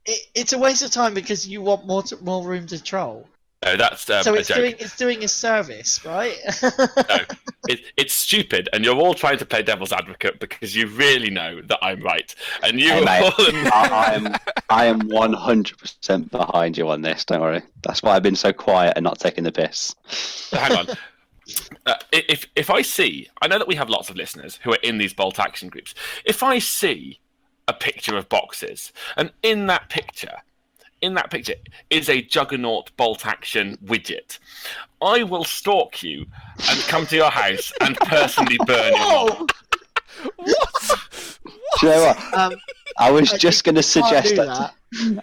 it's a waste of time because you want more room to troll. No, that's so a joke. it's doing a service, right? No, it's stupid, and you're all trying to play devil's advocate because you really know that I'm right, and you. Hey, mate, I am 100% behind you on this. Don't worry. That's why I've been so quiet and not taking the piss. Hang on. If I see, I know that we have lots of listeners who are in these bolt action groups. If I see a picture of boxes, and in that picture is a Juggernaut bolt action widget, I will stalk you and come to your house and personally burn your mom. What? Do you know what? I was just going to suggest that.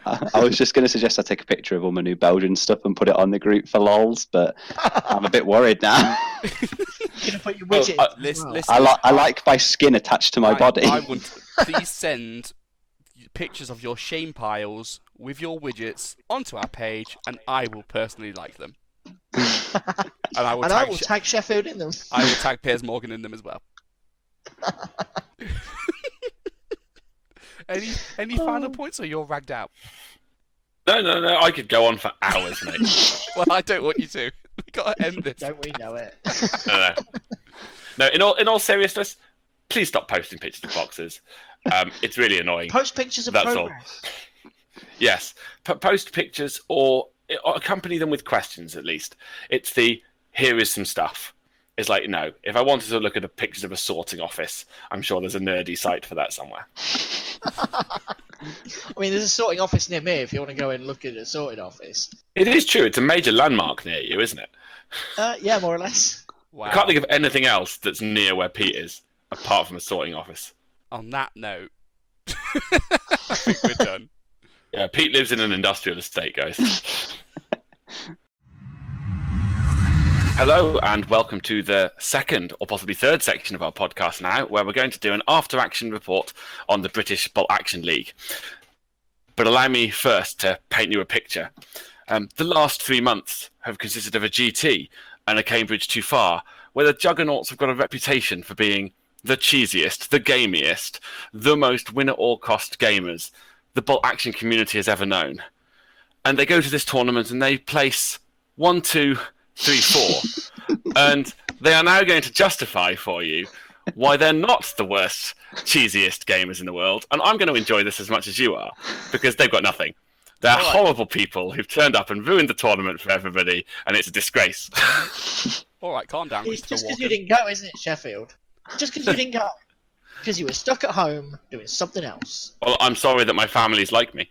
I was just going to suggest I take a picture of all my new Belgian stuff and put it on the group for lols, but I'm a bit worried now. You're gonna put your widget. Listen, I like my skin attached to my body. I want. Please send pictures of your shame piles with your widgets onto our page, and I will personally like them. And I will tag Sheffield in them. I will tag Piers Morgan in them as well. Any final points, or you're ragged out? No. I could go on for hours, mate. Well, I don't want you to. We gotta end this. Don't we know it? No. In all seriousness, please stop posting pictures of boxes. It's really annoying. Post pictures of progress. All. Yes, post pictures or accompany them with questions at least. It's here is some stuff. It's like, no, if I wanted to look at the pictures of a sorting office, I'm sure there's a nerdy site for that somewhere. I mean, there's a sorting office near me if you want to go and look at a sorted office. It is true. It's a major landmark near you, isn't it? Yeah, more or less. Wow. I can't think of anything else that's near where Pete is, apart from a sorting office. On that note, I think we're done. Yeah, Pete lives in an industrial estate, guys. Hello, and welcome to the second or possibly third section of our podcast now, where we're going to do an after-action report on the British Bolt Action League. But allow me first to paint you a picture. The last 3 months have consisted of a GT and a Cambridge Too Far, where the Juggernauts have got a reputation for being the cheesiest, the gamiest, the most win-at-all-cost gamers the Bolt Action community has ever known. And they go to this tournament and they place 1, 2, 3, 4. And they are now going to justify for you why they're not the worst, cheesiest gamers in the world. And I'm going to enjoy this as much as you are, because they've got nothing. They're horrible people who've turned up and ruined the tournament for everybody, and it's a disgrace. All right, calm down, It's Christopher just because Walken. you didn't go, isn't it, Sheffield? Just because you didn't go. Because you were stuck at home doing something else. Well, I'm sorry that my family's like me.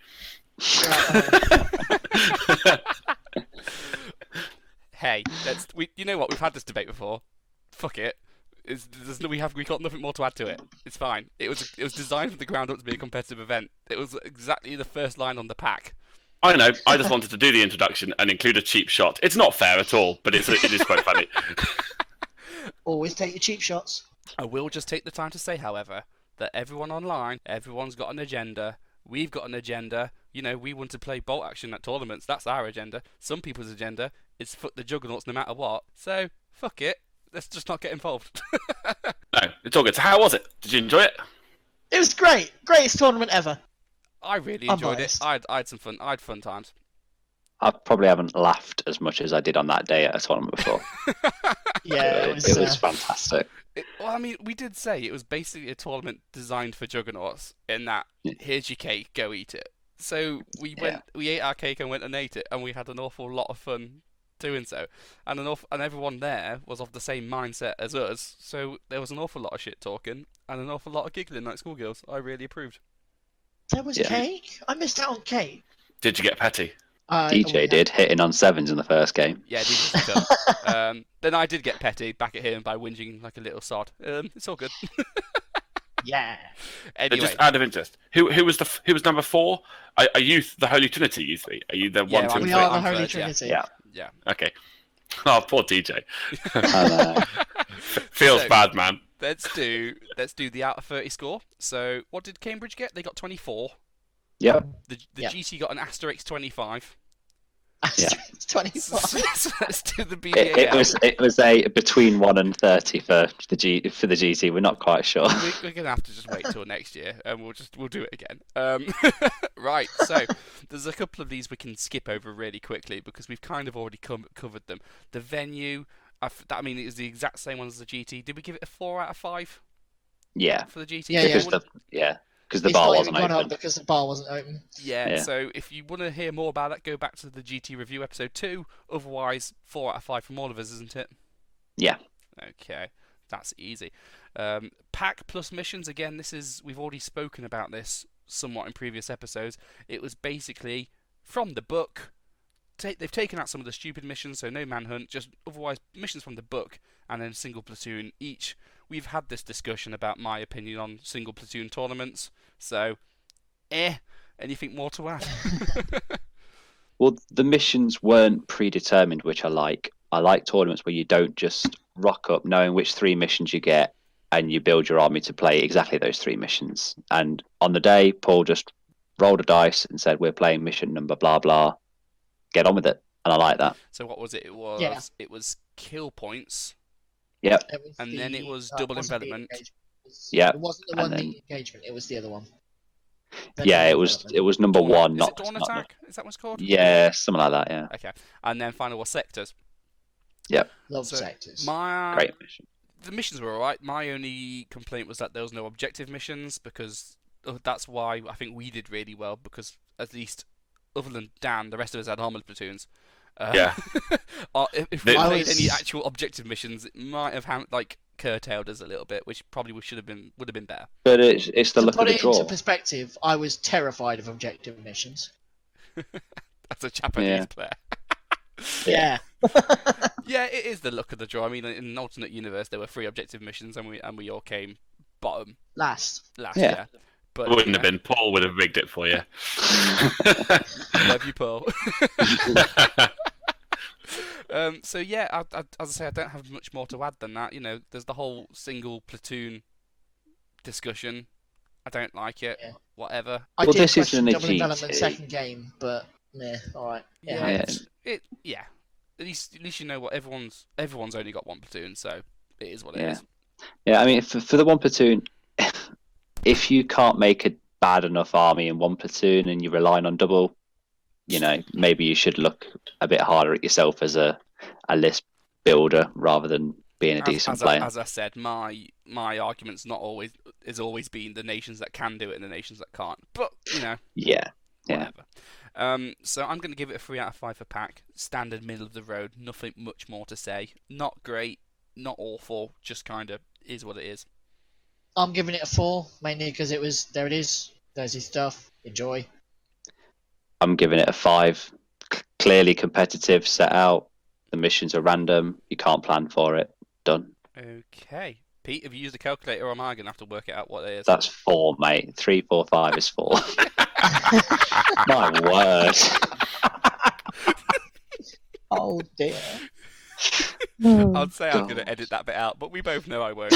Hey, you know what? We've had this debate before. Fuck it. We got nothing more to add to it. It's fine. It was designed from the ground up to be a competitive event. It was exactly the first line on the pack. I know. I just wanted to do the introduction and include a cheap shot. It's not fair at all, but it is quite funny. Always take your cheap shots. I will just take the time to say, however, that everyone online, everyone's got an agenda. We've got an agenda. You know, we want to play bolt action at tournaments. That's our agenda. Some people's agenda is fuck the Juggernauts no matter what. So, fuck it. Let's just not get involved. No, it's all good. So how was it? Did you enjoy it? It was great. Greatest tournament ever. I really enjoyed it. biased. I had some fun. I had fun times. I probably haven't laughed as much as I did on that day at a tournament before. Yeah, It was fantastic. Well, I mean, we did say it was basically a tournament designed for Juggernauts. In that, here's your cake, go eat it. So we ate our cake and went and ate it, and we had an awful lot of fun doing so. And everyone there was of the same mindset as us. So there was an awful lot of shit talking and an awful lot of giggling like schoolgirls. I really approved. There was cake? I missed out on cake. Did you get petty? DJ did, hitting on 7s in the first game. Yeah, DJ was a cunt. Then I did get petty back at him by whinging like a little sod. It's all good. Yeah. Anyway, Just out of interest, who was number 4? Are you the Holy Trinity? You three? Are you the 1, 2, and We 3? are the I'm Holy third, Trinity. Yeah. Okay. Oh, poor DJ. And, Feels So- bad, man. let's do the out of 30 score. So what did Cambridge get? They got 24. yep. The Yeah. GT got an asterisk 25. It's 25. So let's do the BBAL. It was a between 1 and 30 for the GT. We're not quite sure. We're gonna have to just wait till next year, and we'll do it again. Right. So there's a couple of these we can skip over really quickly because we've kind of already covered them. The venue. I mean, it was the exact same one as the GT. Did we give it a 4 out of 5 Yeah, for the GT? Yeah, because the It's bar not wasn't even gone open. up because the bar wasn't open. Yeah, Yeah. so if you want to hear more about that, go back to the GT review episode 2. Otherwise, 4 out of 5 from all of us, isn't it? Yeah. Okay, that's easy. Pack plus missions, again, we've already spoken about this somewhat in previous episodes. It was basically from the book. They've taken out some of the stupid missions, so no manhunt, just otherwise missions from the book, and then single platoon each. We've had this discussion about my opinion on single platoon tournaments, so anything more to add? Well, the missions weren't predetermined, which I like. I like tournaments where you don't just rock up knowing which 3 missions you get, and you build your army to play exactly those 3 missions. And on the day, Paul just rolled a dice and said, "We're playing mission number blah blah. Get on with it." And I like that. So what was it? Yeah. It was kill points. Yep. And then it was double wasn't the envelopment. engagement. Yeah, It wasn't the and one then- the engagement. It was the other one. Yeah, it was number Dawn- 1, is not it Dawn not- Attack? Is that what it's called? Yeah, something like that. Yeah, Okay. And then final was sectors. Love So, sectors. great mission. The missions were alright. My only complaint was that there was no objective missions because that's why I think we did really well because at least other than Dan, the rest of us had armored platoons. Yeah. If we I played was- any actual objective missions, it might have curtailed us a little bit, which probably would have been better. But it's the To look of put the it draw. into perspective, I was terrified of objective missions. As a Japanese Yeah. player. Yeah. Yeah, it is the look of the draw. I mean, in an alternate universe, there were 3 objective missions, and we all came bottom Last. last. Yeah. Yeah, but Wouldn't have been. Paul would have rigged it for you. Love you, Paul. So yeah, as I say, I don't have much more to add than that. You know, there's the whole single platoon discussion. I don't like it. Yeah. Whatever. I Well, did this question isn't a double envelopment GT. second game, but alright. Yeah. Yeah. Yeah. At least you know what everyone's only got 1 platoon, so it is what it Yeah. is. Yeah, I mean, for the 1 platoon, if you can't make a bad enough army in 1 platoon and you're relying on double, you know, maybe you should look a bit harder at yourself as a list builder rather than being a decent player. As I said, my argument's is always been the nations that can do it and the nations that can't. But you know, Yeah. whatever. So I'm going to give it a 3 out of 5 for pack. Standard, middle of the road. Nothing much more to say. Not great, not awful. Just kind of is what it is. I'm giving it a 4, mainly because there it is. There's his stuff. Enjoy. I'm giving it a 5. Clearly competitive, set out. The missions are random. You can't plan for it. Done. Okay. Pete, have you used a calculator or am I going to have to work it out what it is? That's 4, mate. 3, 4, 5 is 4. My word. Oh dear. I'd say I'm going to God. edit that bit out, but we both know I won't.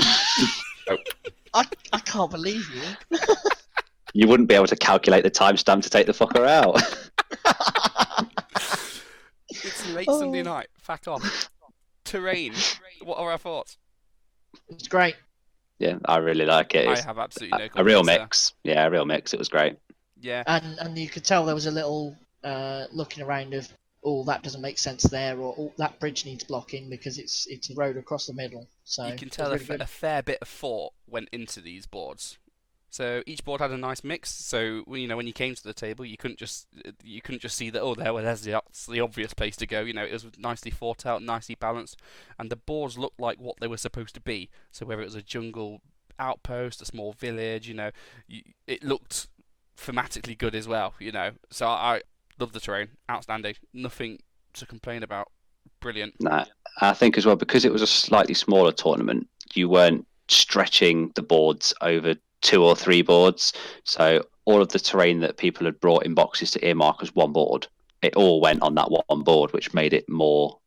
I can't believe you. You wouldn't be able to calculate the timestamp to take the fucker out. It's late Sunday night. Fuck off. Terrain. What are our thoughts? It's great. Yeah, I really like it. I It's have absolutely no a real complaints there. mix. Yeah, a real mix. It was great. Yeah. And you could tell there was a little looking around of oh, that doesn't make sense there, or oh, that bridge needs blocking because it's a road across the middle. So You can it's tell really good. a fair bit of thought went into these boards. So each board had a nice mix. So when you came to the table, you couldn't just see that, oh, there's the obvious place to go. It was nicely thought out, nicely balanced, and the boards looked like what they were supposed to be. So whether it was a jungle outpost, a small village, it looked thematically good as well. So I love the terrain, outstanding, nothing to complain about, brilliant. No, I think as well, because it was a slightly smaller tournament, you weren't stretching the boards over 2 or 3 boards. So all of the terrain that people had brought in boxes to earmark as one board, it all went on that one board, which made it more,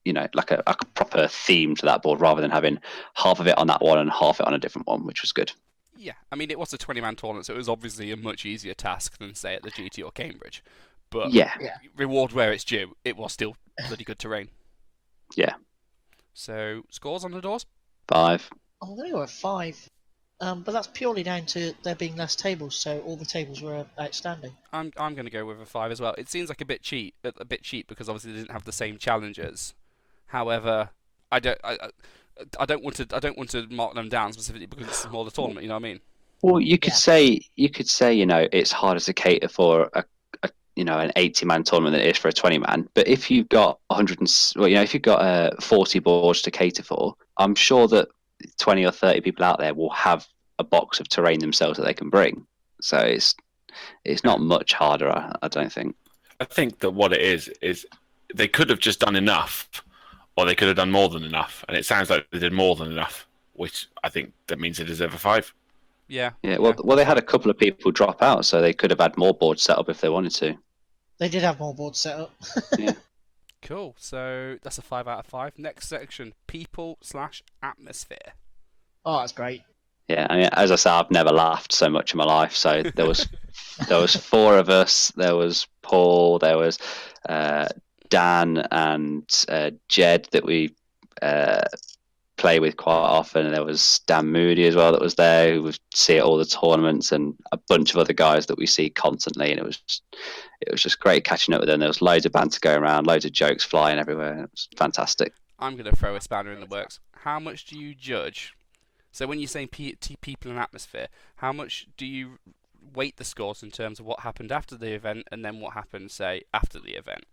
like a proper theme to that board, rather than having half of it on that one and half it on a different one, which was good. Yeah, I mean, it was a 20-man tournament, so it was obviously a much easier task than, say, at the GT or Cambridge. But Yeah. reward where it's due, it was still bloody good terrain. Yeah. So, scores on the doors? 5. I'm going to go with 5. But that's purely down to there being less tables, so all the tables were outstanding. I'm going to go with a 5 as well. It seems like a bit cheap because obviously they didn't have the same challenges. However, I don't want to mark them down specifically because it's a smaller tournament. You know what I mean? Well, you could say it's harder to cater for an 80-man tournament than it is for a 20-man. But if you've got 40 boards to cater for, I'm sure that 20 or 30 people out there will have a box of terrain themselves that they can bring. So it's not much harder, I don't think. I think that what it is they could have just done enough, or they could have done more than enough, and it sounds like they did more than enough, which I think that means they deserve a 5. Yeah. Well, they had a couple of people drop out, so they could have had more boards set up if they wanted to. They did have more boards set up. Yeah. Cool. So that's a 5 out of 5. Next section: people/atmosphere. Oh, that's great. Yeah, I mean, as I said, I've never laughed so much in my life. So there was 4 of us. There was Paul. There was Dan and Jed that we play with quite often. And there was Dan Moody as well that was there, who would see at all the tournaments, and a bunch of other guys that we see constantly. And it was just great catching up with them. There was loads of banter going around, loads of jokes flying everywhere. It was fantastic. I'm going to throw a spanner in the works. How much do you judge? So when you say people and atmosphere, how much do you weight the scores in terms of what happened after the event and then what happened, say, after the event?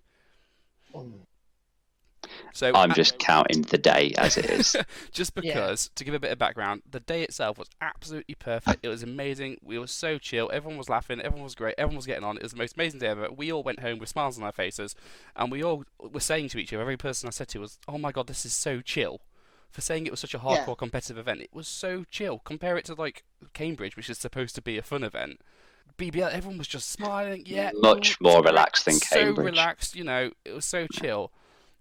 So I'm just counting the day as it is. Just because, to give a bit of background, the day itself was absolutely perfect. It was amazing. We were so chill. Everyone was laughing. Everyone was great. Everyone was getting on. It was the most amazing day ever. We all went home with smiles on our faces, and we all were saying to each other, every person I said to was, "Oh my god, this is so chill." For saying it was such a hardcore competitive event, it was so chill. Compare it to like Cambridge, which is supposed to be a fun event. BBAL, everyone was just smiling. Yeah, much more relaxed than Cambridge. So relaxed, it was so chill.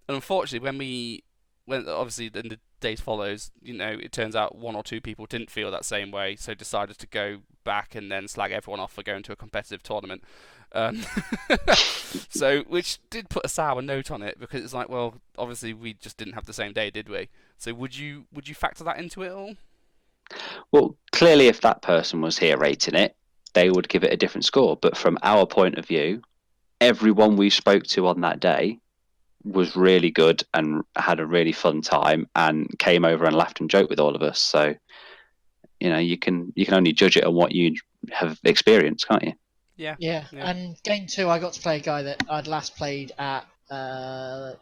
And unfortunately, when obviously in the days follows, it turns out 1 or 2 people didn't feel that same way, so decided to go back and then slag everyone off for going to a competitive tournament. So, which did put a sour note on it, because it's like, well, obviously we just didn't have the same day, did we? So would you factor that into it all? Well, clearly, if that person was here rating it, they would give it a different score. But from our point of view, everyone we spoke to on that day was really good and had a really fun time and came over and laughed and joked with all of us. So, you can only judge it on what you have experienced, can't you? Yeah. And game 2, I got to play a guy that I'd last played at the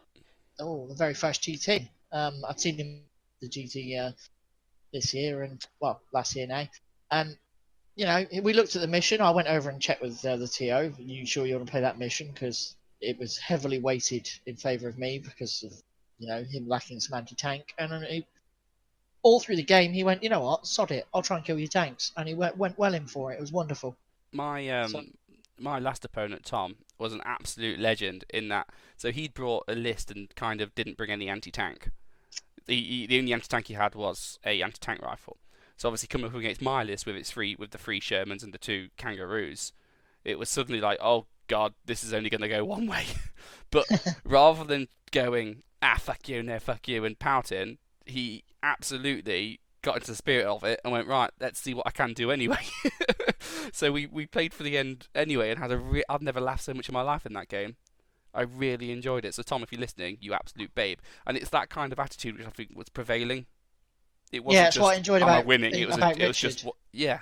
very first GT. I'd seen him at the GT this year and last year now. And we looked at the mission. I went over and checked with the TO. You sure you want to play that mission? Because it was heavily weighted in favour of me because of him lacking some anti-tank. And all through the game, he went, "You know what? Sod it. I'll try and kill your tanks." And he went well in for it. It was wonderful. My last opponent, Tom, was an absolute legend in that. So he'd brought a list and kind of didn't bring any anti-tank. The only anti-tank he had was a anti-tank rifle. So obviously coming up against my list with the 3 Shermans and the 2 Kangaroos, it was suddenly like, oh god, this is only going to go one way. But rather than going, fuck you, no, fuck you, and pouting, he absolutely got into the spirit of it and went, right, let's see what I can do anyway. So we played for the end anyway and had I've never laughed so much in my life in that game. I really enjoyed it. So Tom, if you're listening, you absolute babe. And it's that kind of attitude which I think was prevailing. It wasn't that's just, what I enjoyed am I about winning? It was Richard. just, yeah.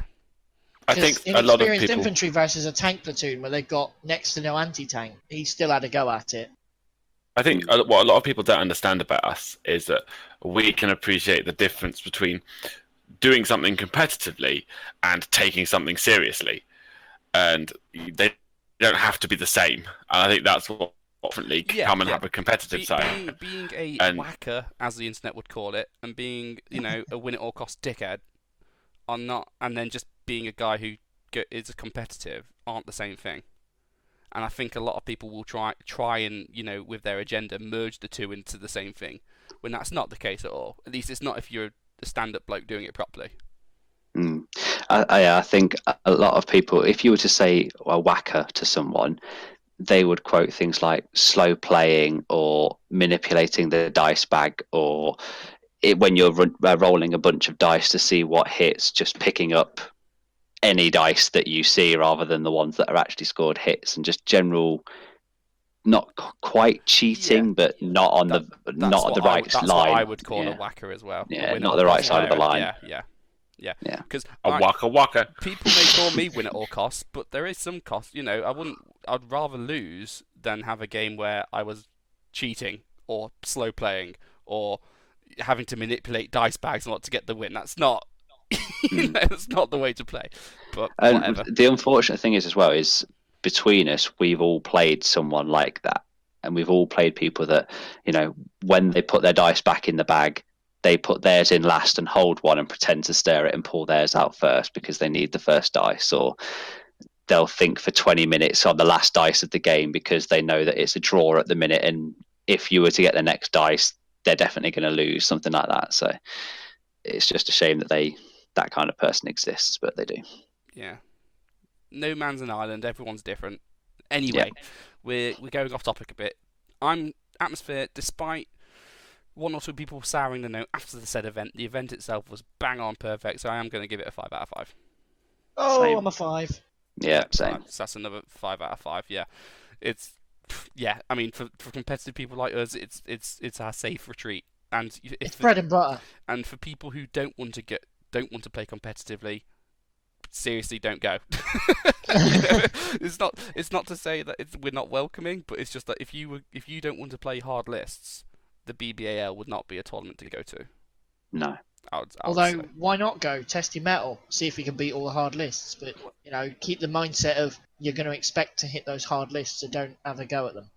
I think a lot of inexperienced people. infantry versus a tank platoon where they've got next to no anti-tank, he still had a go at it. I think what a lot of people don't understand about us is that we can appreciate the difference between doing something competitively and taking something seriously, and they don't have to be the same. And I think that's what definitely come and have a competitive side. Being a whacker, as the internet would call it, and being a win at all costs dickhead, are not, and then just being a guy who is competitive aren't the same thing. And I think a lot of people will try and with their agenda merge the two into the same thing, when that's not the case at all. At least it's not if you're a stand-up bloke doing it properly. I think a lot of people, if you were to say a whacker to someone, they would quote things like slow playing or manipulating the dice bag, or when you're rolling a bunch of dice to see what hits, just picking up any dice that you see rather than the ones that are actually scored hits, and just general, not quite cheating, but not on the right line. That's what I would call a whacker as well. Yeah, not the right side of the line. Yeah. Because a whacker. People may call me win at all costs, but there is some cost. I'd rather lose than have a game where I was cheating or slow playing or having to manipulate dice bags a lot to get the win. That's not. That's not the way to play. But whatever. The unfortunate thing is, as well, is between us, we've all played someone like that, and we've all played people that, when they put their dice back in the bag, they put theirs in last and hold one and pretend to stir it and pull theirs out first because they need the first dice, or they'll think for 20 minutes on the last dice of the game because they know that it's a draw at the minute, and if you were to get the next dice, they're definitely going to lose, something like that. So it's just a shame that that kind of person exists, but they do. Yeah. No man's an island. Everyone's different. Anyway, we're going off topic a bit. Atmosphere, despite one or two people souring the note after the said event, the event itself was bang on perfect, so I am going to give it a 5 out of 5. Oh, Same. I'm a 5. Yeah, same. So that's another 5 out of 5. Yeah, I mean, for competitive people like us, it's our safe retreat, and it's bread and butter. And for people who don't want to play competitively, seriously, don't go. It's not to say that we're not welcoming, but it's just that if you don't want to play hard lists, the BBAL would not be a tournament to go to. No. Although, why not go? Test your metal, see if you can beat all the hard lists. But, keep the mindset of you're going to expect to hit those hard lists, so don't have a go at them.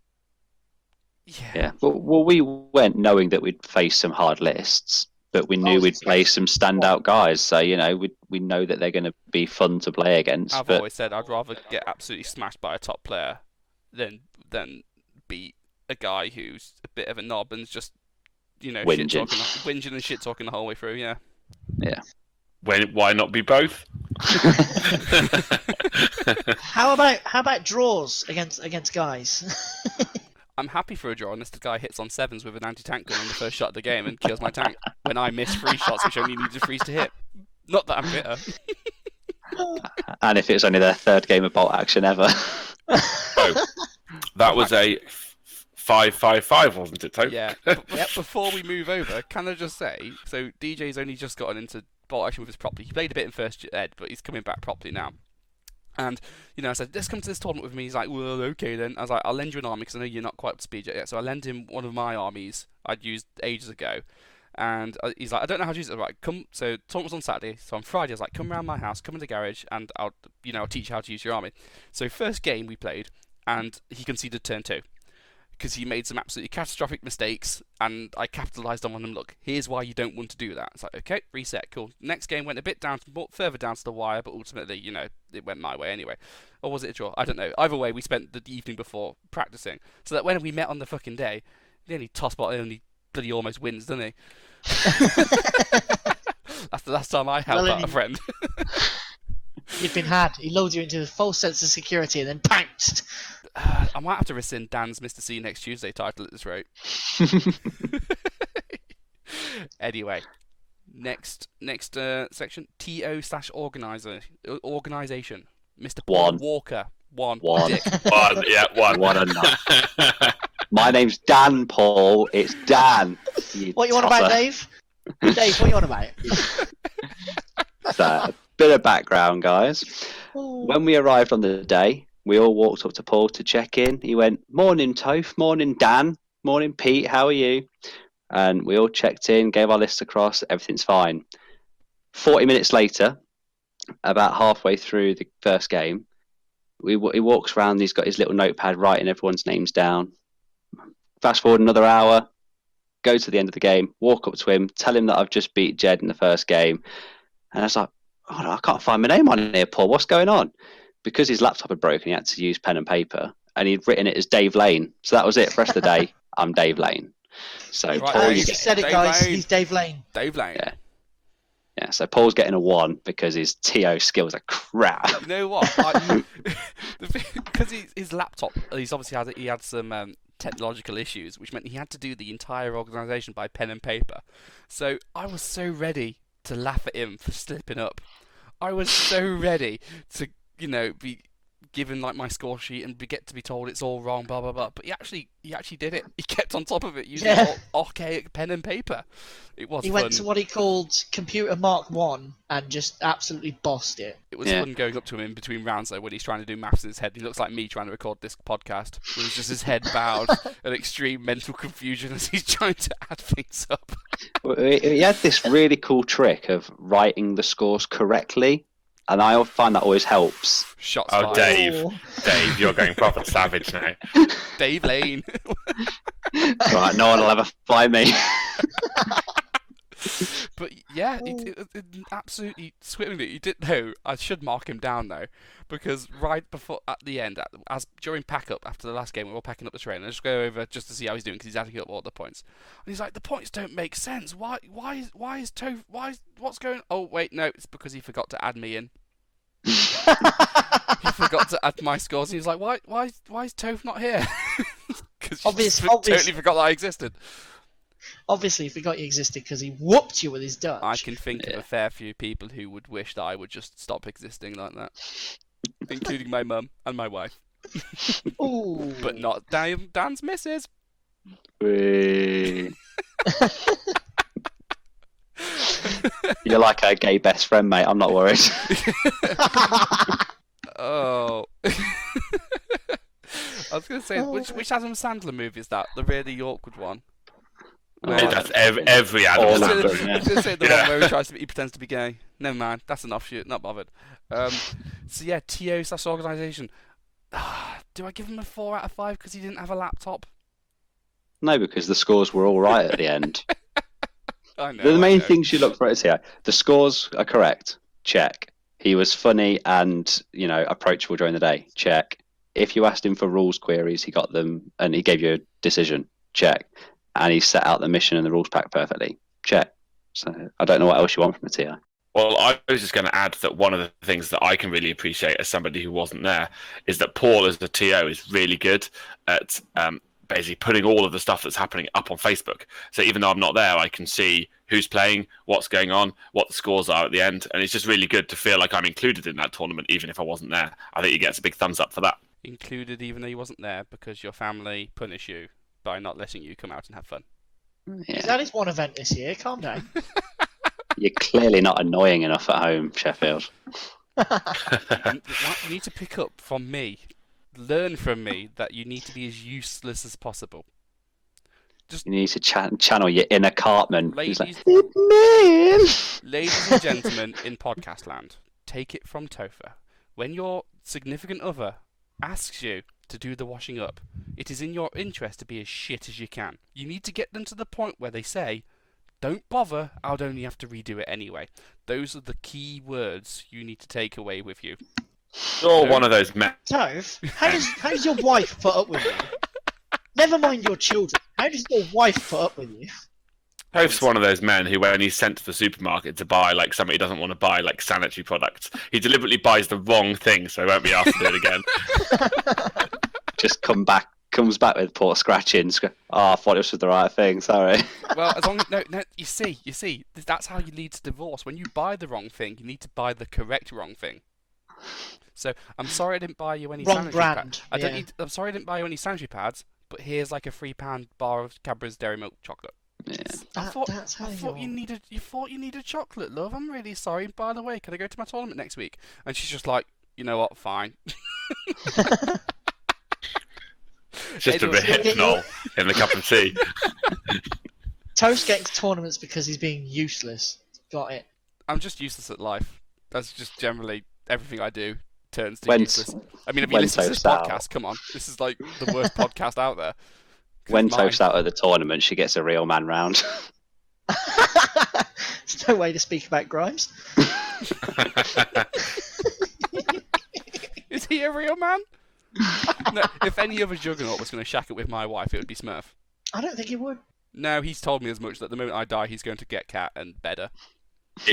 Yeah. Well, we went knowing that we'd face some hard lists, but we knew we'd play some standout guys. So, we know that they're going to be fun to play against. I've always said I'd rather get absolutely smashed by a top player than beat a guy who's a bit of a knob and's just, whinging and shit talking the whole way through. Yeah. Why not be both? How about draws against guys? I'm happy for a draw unless the guy hits on 7s with an anti-tank gun on the first shot of the game and kills my tank when I miss 3 shots which only needs a freeze to hit. Not that I'm bitter. And if it's only their 3rd game of bolt action ever. Oh, that was a 5-5-5, wasn't it, Tope? Yeah. Before we move over, can I just say, so DJ's only just gotten into bolt action with us properly. He played a bit in first ed, but he's coming back properly now. And, I said, let's come to this tournament with me. He's like, well, okay then. I was like, I'll lend you an army because I know you're not quite up to speed yet. So I lend him one of my armies I'd used ages ago. And he's like, I don't know how to use it. Right, come. So tournament was on Saturday. So on Friday, I was like, come around my house, come in the garage, and I'll teach you how to use your army. So first game we played, and he conceded turn 2. Because he made some absolutely catastrophic mistakes, and I capitalised on them. Look, here's why you don't want to do that. It's like, okay, reset, cool. Next game went a bit further down to the wire, but ultimately, it went my way anyway. Or was it a draw? I don't know. Either way, we spent the evening before practicing, so that when we met on the fucking day, the only Tosspot only bloody almost wins, doesn't he? That's the last time I helped out a friend. You've been had. He lulled you into a false sense of security and then pounced. I might have to rescind Dan's Mr. C next Tuesday title at this rate. Anyway, next section, TO/organisation. Mr. Paul Walker One. One. Dick. One, yeah, one. One enough. My name's Dan, Paul. It's Dan. What you want about, Dave? Dave, what you want about? So, a bit of background, guys. When we arrived on the day, we all walked up to Paul to check in. He went, "Morning, Toph. Morning, Dan. Morning, Pete. How are you?" And we all checked in, gave our lists across. Everything's fine. 40 minutes later, about halfway through the first game, he walks around. He's got his little notepad writing everyone's names down. Fast forward another hour, go to the end of the game, walk up to him, tell him that I've just beat Jed in the first game. And I was like, "Oh, no, I can't find my name on here, Paul. What's going on?" Because his laptop had broken, he had to use pen and paper. And he'd written it as Dave Lane. So that was it. For the rest of the day, I'm Dave Lane. So Right, Paul, He said it, Dave guys. Lane. He's Dave Lane. Dave Lane. Yeah, so Paul's getting a 1 because his TO skills are crap. You know what? Because his laptop, he had some technological issues, which meant he had to do the entire organisation by pen and paper. So I was so ready to laugh at him for slipping up. I was so ready to, be given like my score sheet and get to be told it's all wrong, blah blah blah. But he actually did it. He kept on top of it using archaic pen and paper. It was. He fun. went to what he called Computer Mark 1 and just absolutely bossed it. It was fun going up to him in between rounds though when he's trying to do maths in his head. He looks like me trying to record this podcast. With just his head bowed and extreme mental confusion as he's trying to add things up. He had this really cool trick of writing the scores correctly. And I find that always helps. Shots Oh, fired. Dave, you're going proper savage now. Dave Lane. Right, no one will ever find me. But yeah, it absolutely swimmingly. You did know. I should mark him down though, because right before at the end, during pack up after the last game, we were all packing up the train. I just go over just to see how he's doing because he's adding up all the points. And he's like, "The points don't make sense. Why what's going? Oh wait, no, it's because he forgot to add me in. He forgot to add my scores. And he was like, why is Toph not here? Because totally forgot that I existed. Obviously, he forgot you existed because he whooped you with his Dutch. I can think of a fair few people who would wish that I would just stop existing like that, including my mum and my wife. Ooh. But not Dan's missus. You're like a gay best friend, mate. I'm not worried. Oh. I was going to say, which Adam Sandler movie is that? The really awkward one? That's every Adam All I of Sandler. them, yeah. was going to say the one where he pretends to be gay. Never mind, that's an offshoot, not bothered. So yeah, TO/organisation. Do I give him a 4 out of 5 because he didn't have a laptop? No, because the scores were all right at the end. I know. The main things you look for is here. The scores are correct. Check. He was funny and, approachable during the day. Check. If you asked him for rules queries, he got them and he gave you a decision. Check. And he set out the mission and the rules pack perfectly. Check. So I don't know what else you want from a TI. Well, I was just going to add that one of the things that I can really appreciate as somebody who wasn't there is that Paul, as the TO, is really good at basically putting all of the stuff that's happening up on Facebook. So even though I'm not there, I can see who's playing, what's going on, what the scores are at the end. And it's just really good to feel like I'm included in that tournament, even if I wasn't there. I think he gets a big thumbs up for that. Included even though he wasn't there because your family punish you by not letting you come out and have fun. He's had his one event this year. Calm down. You're clearly not annoying enough at home, Sheffield. You need to pick up from me, learn from me that you need to be as useless as possible. You need to channel your inner Cartman. Ladies, He's like, "Man." ladies and gentlemen in podcast land, take it from Topher. When your significant other asks you to do the washing up, it is in your interest to be as shit as you can. You need to get them to the point where they say, "Don't bother, I'd only have to redo it anyway." Those are the key words you need to take away with you. You're one of those men. Toph, how does your wife put up with you? Never mind your children. How does your wife put up with you? Hope's one of those men who, when he's sent to the supermarket to buy something he doesn't want to buy, like sanitary products, he deliberately buys the wrong thing so he won't be asked to do it again. Just comes back with poor scratching. I thought this was the right thing. Sorry. Well, as long as no, you see, that's how you lead to divorce. When you buy the wrong thing, you need to buy the correct wrong thing. So I'm sorry I didn't buy you any Wrong sanitary brand, pads. yeah. I'm sorry I didn't buy you any sanitary pads, but here's like a £3 bar of Cadbury's Dairy Milk chocolate. Yeah. That's how I thought you needed chocolate, love. I'm really sorry. By the way, can I go to my tournament next week? And she's just like, you know what? Fine. It's just a bit hypnol in the cup of tea. Toast getting to tournaments because he's being useless. Got it. I'm just useless at life. That's just generally everything I do turns to When- useless. I mean, if you when listen to this Toast out. podcast, come on, this is like the worst podcast out there. 'Cause When mine- Toast out of the tournament, she gets a real man round. There's no way to speak about Grimes. Is he a real man? No, if any other Juggernaut was going to shack it with my wife, it would be Smurf. I don't think he would. No, he's told me as much that the moment I die, he's going to get cat and bedder.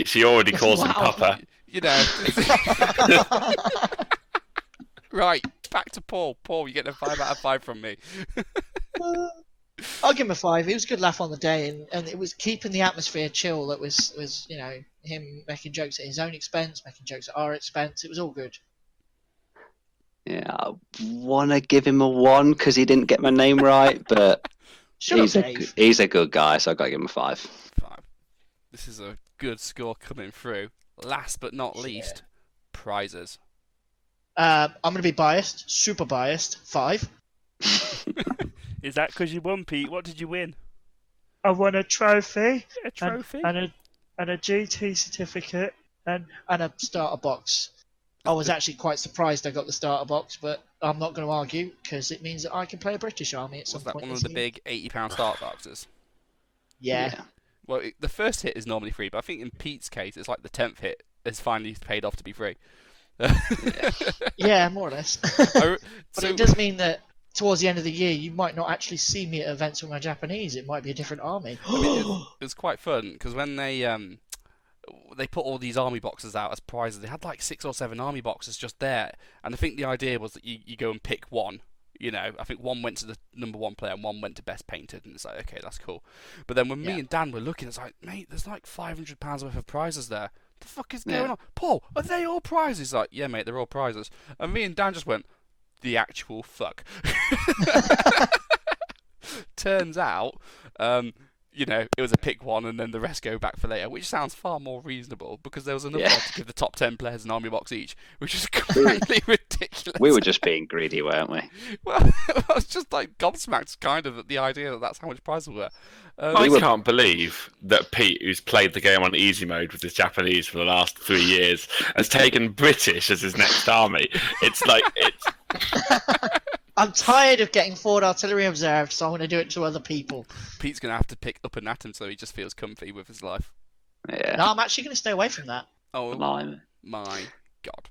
She already calls him Wow. Papa. You know. Right, back to Paul. Paul, you get a 5 out of 5 from me. I'll give him a 5. It was a good laugh on the day, and it was keeping the atmosphere chill. That was him making jokes at his own expense, making jokes at our expense. It was all good. Yeah, I want to give him a 1 because he didn't get my name right, but Shut up, Dave. he's a good guy, so I got to give him a 5. 5. This is a good score coming through. Last but not least, prizes. I'm going to be biased, super biased. 5. Is that because you won, Pete? What did you win? I won a trophy, A trophy? and a GT certificate, and And a starter box. I was actually quite surprised I got the starter box, but I'm not going to argue because it means that I can play a British army at some Was that point. one of this the year. big £80 start boxes? Yeah. Well, the first hit is normally free, but I think in Pete's case, it's like the 10th hit has finally paid off to be free. Yeah, more or less. But But it does mean that towards the end of the year, you might not actually see me at events with my Japanese. It might be a different army. it was quite fun because when they put all these army boxes out as prizes, they had like 6 or 7 army boxes just there, and I think the idea was that you go and pick one. You know, I think one went to the number 1 player and one went to best painted, and it's like, okay, that's cool. But then when me and Dan were looking, it's like, mate, there's like £500 worth of prizes there. The fuck is going on? Paul, are they all prizes? Like, yeah, mate, they're all prizes. And me and Dan just went, the actual fuck. Turns out, it was a pick one and then the rest go back for later, which sounds far more reasonable because there was enough there to give the top 10 players an army box each, which is completely ridiculous. We were just being greedy, weren't we? Well, I was just like gobsmacked kind of at the idea that that's how much prizes were. I can't believe that Pete, who's played the game on easy mode with his Japanese for the last 3 years, has taken British as his next army. It's like, I'm tired of getting forward artillery observed, so I'm going to do it to other people. Pete's going to have to pick up and at him so he just feels comfy with his life. Yeah. No, I'm actually going to stay away from that. Oh, Blimey. my God.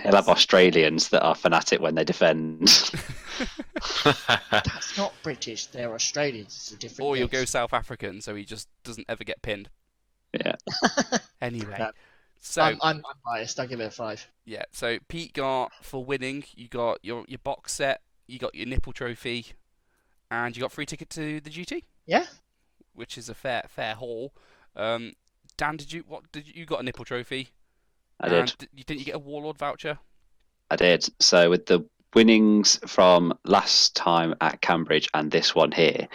He'll have Australians that are fanatic when they defend. That's not British. They're Australians. It's a different Or you'll mix. go South African so he just doesn't ever get pinned. Yeah. Anyway. No. So, I'm biased. I'll give it a 5. yeah, so Pete got, for winning, you got your box set, you got your nipple trophy, and you got free ticket to the GT, Yeah? which is a fair haul. Dan, you got a nipple trophy? I did. And didn't you get a Warlord voucher? I did. So with the winnings from last time at Cambridge and this one here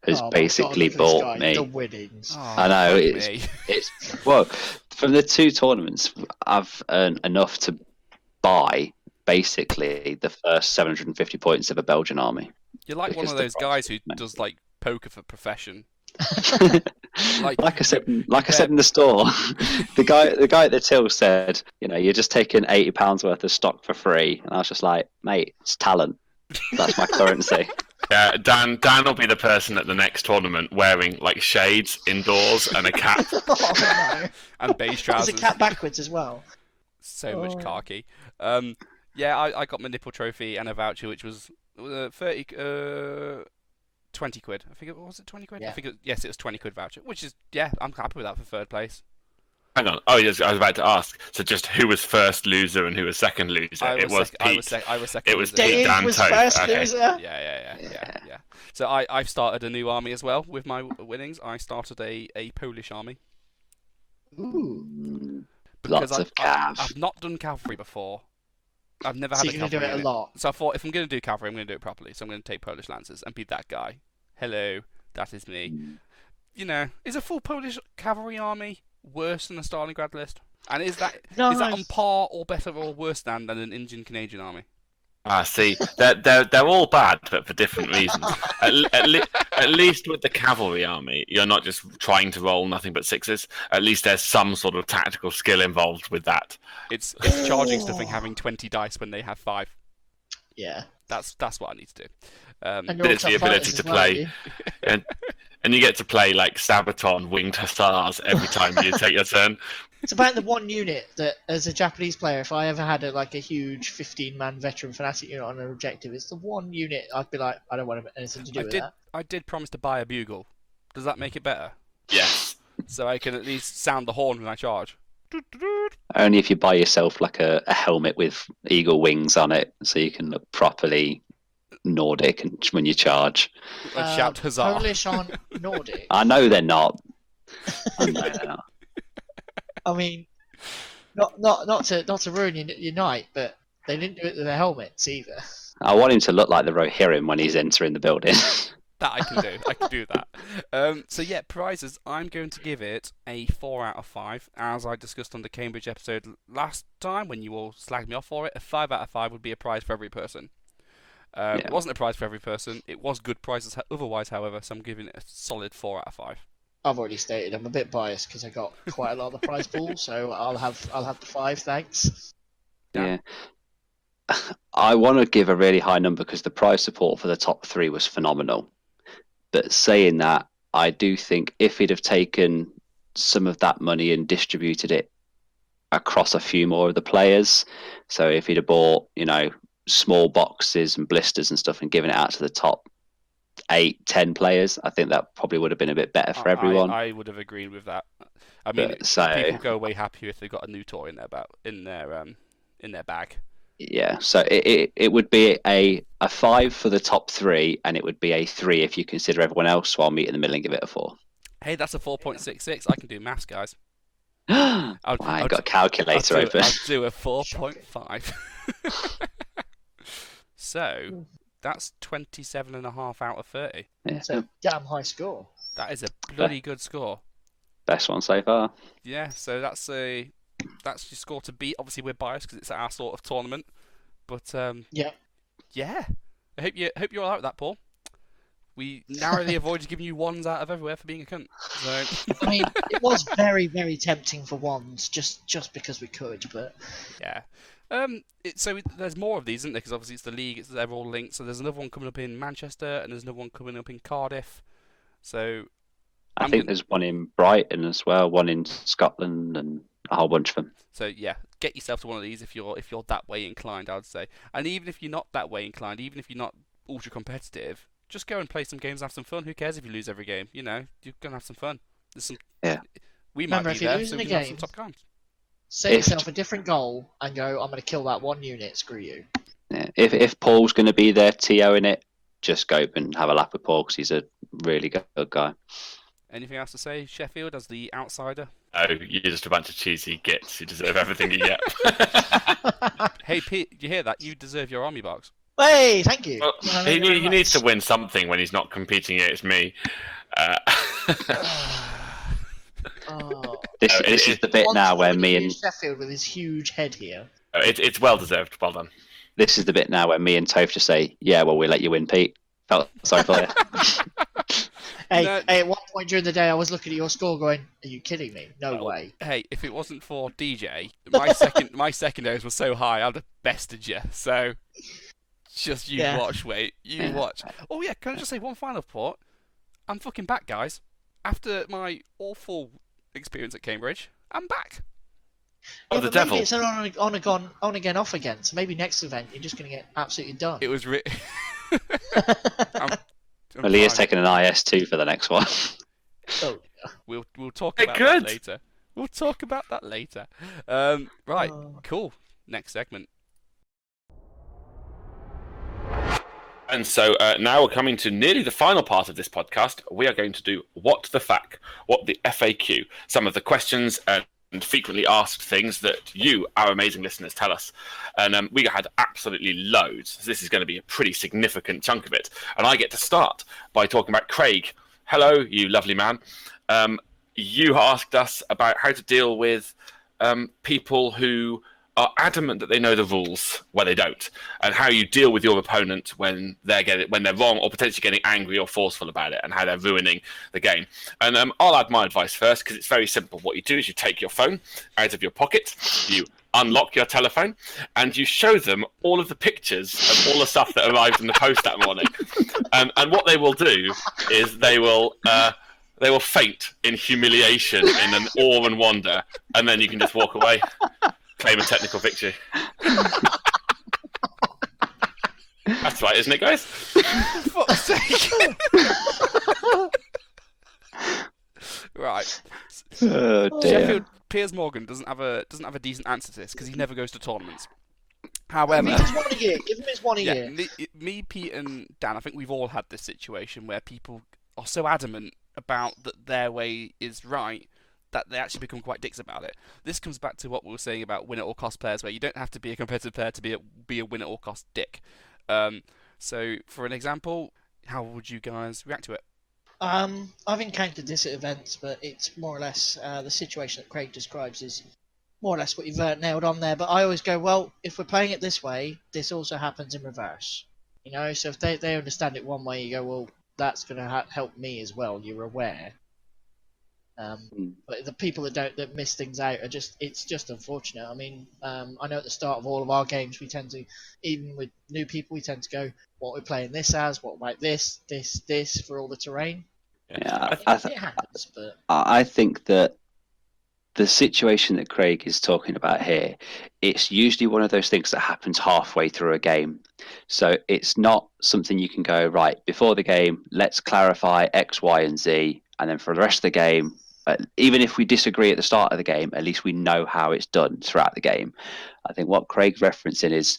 has Oh my basically God, look at this bought guy, me. the winnings. Oh, I know, fuck me. It's well, from the 2 tournaments, I've earned enough to buy basically the first 750 points of a Belgian army. You're like one because of the those price guys who is does like poker for profession. like I said in the store, the guy at the till said, you're just taking £80 worth of stock for free, and I was just like, mate, it's talent. That's my currency. yeah, Dan will be the person at the next tournament wearing like shades indoors and a cap. Oh, no. And beige There's trousers. a cat backwards as well. So much Oh. khaki. Yeah, I got my nipple trophy and a voucher, which was 20 quid. I think it was 20 quid. Yeah. Yes, it was 20 quid voucher, which is I'm happy with that for 3rd place. Hang on. Oh, yes, I was about to ask. So just who was first loser and who was second loser? I It was second. Pete. I was second. It was loser. Pete. Dave Dan was Toth, first okay. loser. Yeah. So I've started a new army as well with my winnings. I started a Polish army Ooh. Lots of cav. I've not done cavalry before, I've never So had a you're going to cavalry do it a unit. lot. So I thought if I'm going to do cavalry, I'm going to do it properly. So I'm going to take Polish Lancers and be that guy. Hello, that is me. You know, is a full Polish cavalry army worse than a Stalingrad list? And is that on par or better or worse than an Indian Canadian army? See, they're all bad, but for different reasons. At least with the cavalry army, you're not just trying to roll nothing but sixes. At least there's some sort of tactical skill involved with that. It's charging stuff and having 20 dice when they have 5. Yeah. That's what I need to do. And you're There's the ability to play, and you get to play like Sabaton Winged Hussars every time you take your turn. It's about the one unit that, as a Japanese player, if I ever had a huge 15-man veteran fanatic unit on an objective, it's the one unit I'd be like, I don't want anything to do with that. I did promise to buy a bugle. Does that make it better? Yes. So I can at least sound the horn when I charge. Only if you buy yourself like a helmet with eagle wings on it, so you can look properly Nordic and when you charge. And shout huzzah. Polish on Nordic. I know they're not. I know they're not. I mean, not to ruin your night, but they didn't do it with their helmets either. I want him to look like the Rohirrim when he's entering the building. That I can do. I can do that. So yeah, prizes. I'm going to give it a 4 out of 5. As I discussed on the Cambridge episode last time, when you all slagged me off for it, a 5 out of 5 would be a prize for every person. It wasn't a prize for every person. It was good prizes otherwise, however, so I'm giving it a solid 4 out of 5. I've already stated I'm a bit biased because I got quite a lot of the prize pool, so I'll have the 5, thanks. Yeah. I want to give a really high number because the prize support for the top 3 was phenomenal. But saying that, I do think if he'd have taken some of that money and distributed it across a few more of the players, so if he'd have bought, small boxes and blisters and stuff and given it out to the top 8-10 players, I think that probably would have been a bit better for everyone. I would have agreed with that. I mean, people go away happier if they've got a new toy in their bag. Yeah, so it would be a 5 for the top 3, and it would be a 3 if you consider everyone else. So I'll meet in the middle and give it a 4. Hey, that's a 4.66. I can do maths, guys. I've got a calculator open. I'll do a 4.5. So that's 27.5 out of 30. Yeah. It's a damn high score. That is a bloody good score. Best one so far. Yeah, so that's your score to beat. Obviously, we're biased because it's our sort of tournament, but yeah. I hope you're all right with that, Paul. We narrowly avoided giving you 1s out of everywhere for being a cunt. So. I mean, it was very, very tempting for 1s, just because we could, but yeah. So there's more of these, isn't there? Because obviously it's the league; they're all linked. So there's another one coming up in Manchester, and there's another one coming up in Cardiff. So I think there's one in Brighton as well, one in Scotland, and a whole bunch of them. So yeah, get yourself to one of these if you're that way inclined, I'd say. And even if you're not that way inclined, even if you're not ultra competitive, just go and play some games and have some fun. Who cares if you lose every game? You're gonna have some fun. There's some. Yeah. We Remember, might be if you're there, losing so we a can have game, some top times. set yourself a different goal and go, I'm going to kill that one unit, screw you. Yeah. If Paul's going to be there TOing it, just go and have a lap with Paul because he's a really good guy. Anything else to say, Sheffield, as the outsider? Oh, you're just a bunch of cheesy gits. You deserve everything you get. Hey, Pete, you hear that? You deserve your army box. Hey, thank you. Well, he needs to win something when he's not competing against me. This is the bit now where me and Sheffield with his huge head here. It's well deserved. Well done. This is the bit now where me and Topher just say, "Yeah, well, we let you win, Pete." Felt sorry for you. Hey, at one point during the day, I was looking at your score, going, "Are you kidding me? No way." Hey, if it wasn't for DJ, my secondaries were so high, I'd have bested you. So, just watch, wait, watch. Oh yeah, can I just say one final thought? I'm fucking back, guys. After my awful experience at Cambridge, I'm back. Oh, the devil! Maybe it's on again, off again. So maybe next event you're just going to get absolutely done. It was well, he is taking an IS2 for the next one. Oh, we'll talk about that later. We'll talk about that later. Right, cool. Next segment. And so now we're coming to nearly the final part of this podcast. We are going to do What the FAQ, what the FAQ, some of the questions and and frequently asked things that you, our amazing listeners, tell us. And we had absolutely loads. So this is going to be a pretty significant chunk of it. And I get to start by talking about Craig. Hello, you lovely man. You asked us about how to deal with people who are adamant that they know the rules when they don't, and how you deal with your opponent when they're wrong or potentially getting angry or forceful about it, and how they're ruining the game. And I'll add my advice first, because it's very simple. What you do is you take your phone out of your pocket, you unlock your telephone, and you show them all of the pictures of all the stuff that arrived in the post that morning. And what they will do is they will faint in humiliation, in an awe and wonder, and then you can just walk away. Claim a technical victory. That's right, isn't it, guys? Fuck's sake. Right. Oh dear. Sheffield Piers Morgan doesn't have a decent answer to this because he never goes to tournaments. However, Give him his one a year. Give him his one a year. me, Pete, and Dan, I think we've all had this situation where people are so adamant about that their way is right that they actually become quite dicks about it. This comes back to what we were saying about win at all cost players, where you don't have to be a competitive player to be a win at all cost dick. So, for an example, how would you guys react to it? I've encountered this at events, but it's more or less the situation that Craig describes is more or less what you've nailed on there. But I always go, well, if we're playing it this way, this also happens in reverse. You know, so if they understand it one way, you go, well, that's going to help me as well. You're aware. But the people that miss things out are it's just unfortunate. I mean, I know at the start of all of our games, we tend to, even with new people, we tend to go, what we're playing this as, what about this for all the terrain. Yeah, It happens, but I think that the situation that Craig is talking about here, it's usually one of those things that happens halfway through a game. So it's not something you can go, right, before the game, let's clarify X, Y, and Z, and then for the rest of the game, even if we disagree at the start of the game, at least we know how it's done throughout the game. I think what Craig's referencing is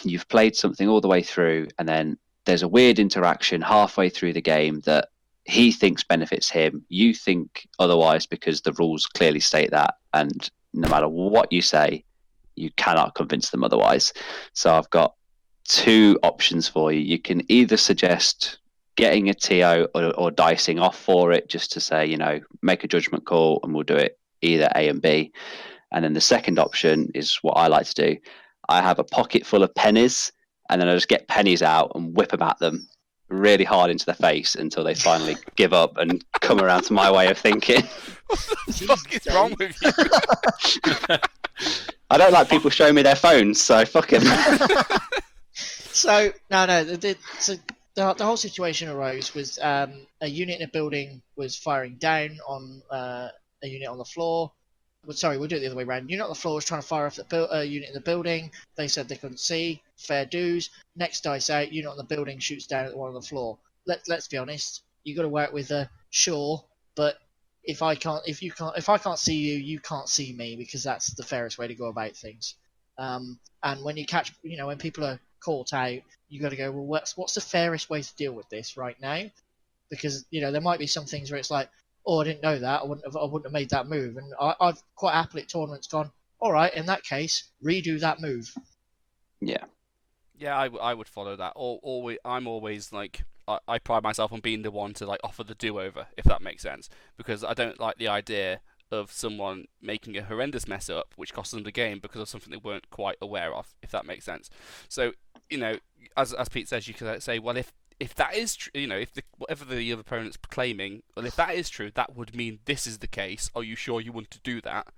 you've played something all the way through, and then there's a weird interaction halfway through the game that he thinks benefits him. You think otherwise because the rules clearly state that, and no matter what you say, you cannot convince them otherwise. So I've got two options for you. You can either suggest getting a TO or dicing off for it, just to say, you know, make a judgment call and we'll do it either A and B. And then the second option is what I like to do. I have a pocket full of pennies, and then I just get pennies out and whip them at them really hard into their face until they finally give up and come around to my way of thinking. What the fuck is wrong with you? I don't like people showing me their phones, so fuck it. So the whole situation arose was a unit in a building was firing down on a unit on the floor. Well, sorry, we'll do it the other way around. Unit on the floor was trying to fire off the unit in the building. They said they couldn't see. Fair dues. Next dice out, unit on the building shoots down at the one on the floor. Let's be honest. You got to work with sure, but if I can't see you, you can't see me, because that's the fairest way to go about things. And when you catch, when people are caught out, you got to go, well, what's the fairest way to deal with this right now? Because there might be some things where it's like, oh, I didn't know that, I wouldn't have made that move, and I've quite happily at tournaments gone, all right, in that case, redo that move. Yeah, I would follow that. I'm always like, I pride myself on being the one to like offer the do-over, if that makes sense, because I don't like the idea of someone making a horrendous mess up which costs them the game because of something they weren't quite aware of, if that makes sense. So as Pete says, you can say, well, if that is true, whatever the other opponent's claiming, well, if that is true, that would mean this is the case. Are you sure you want to do that?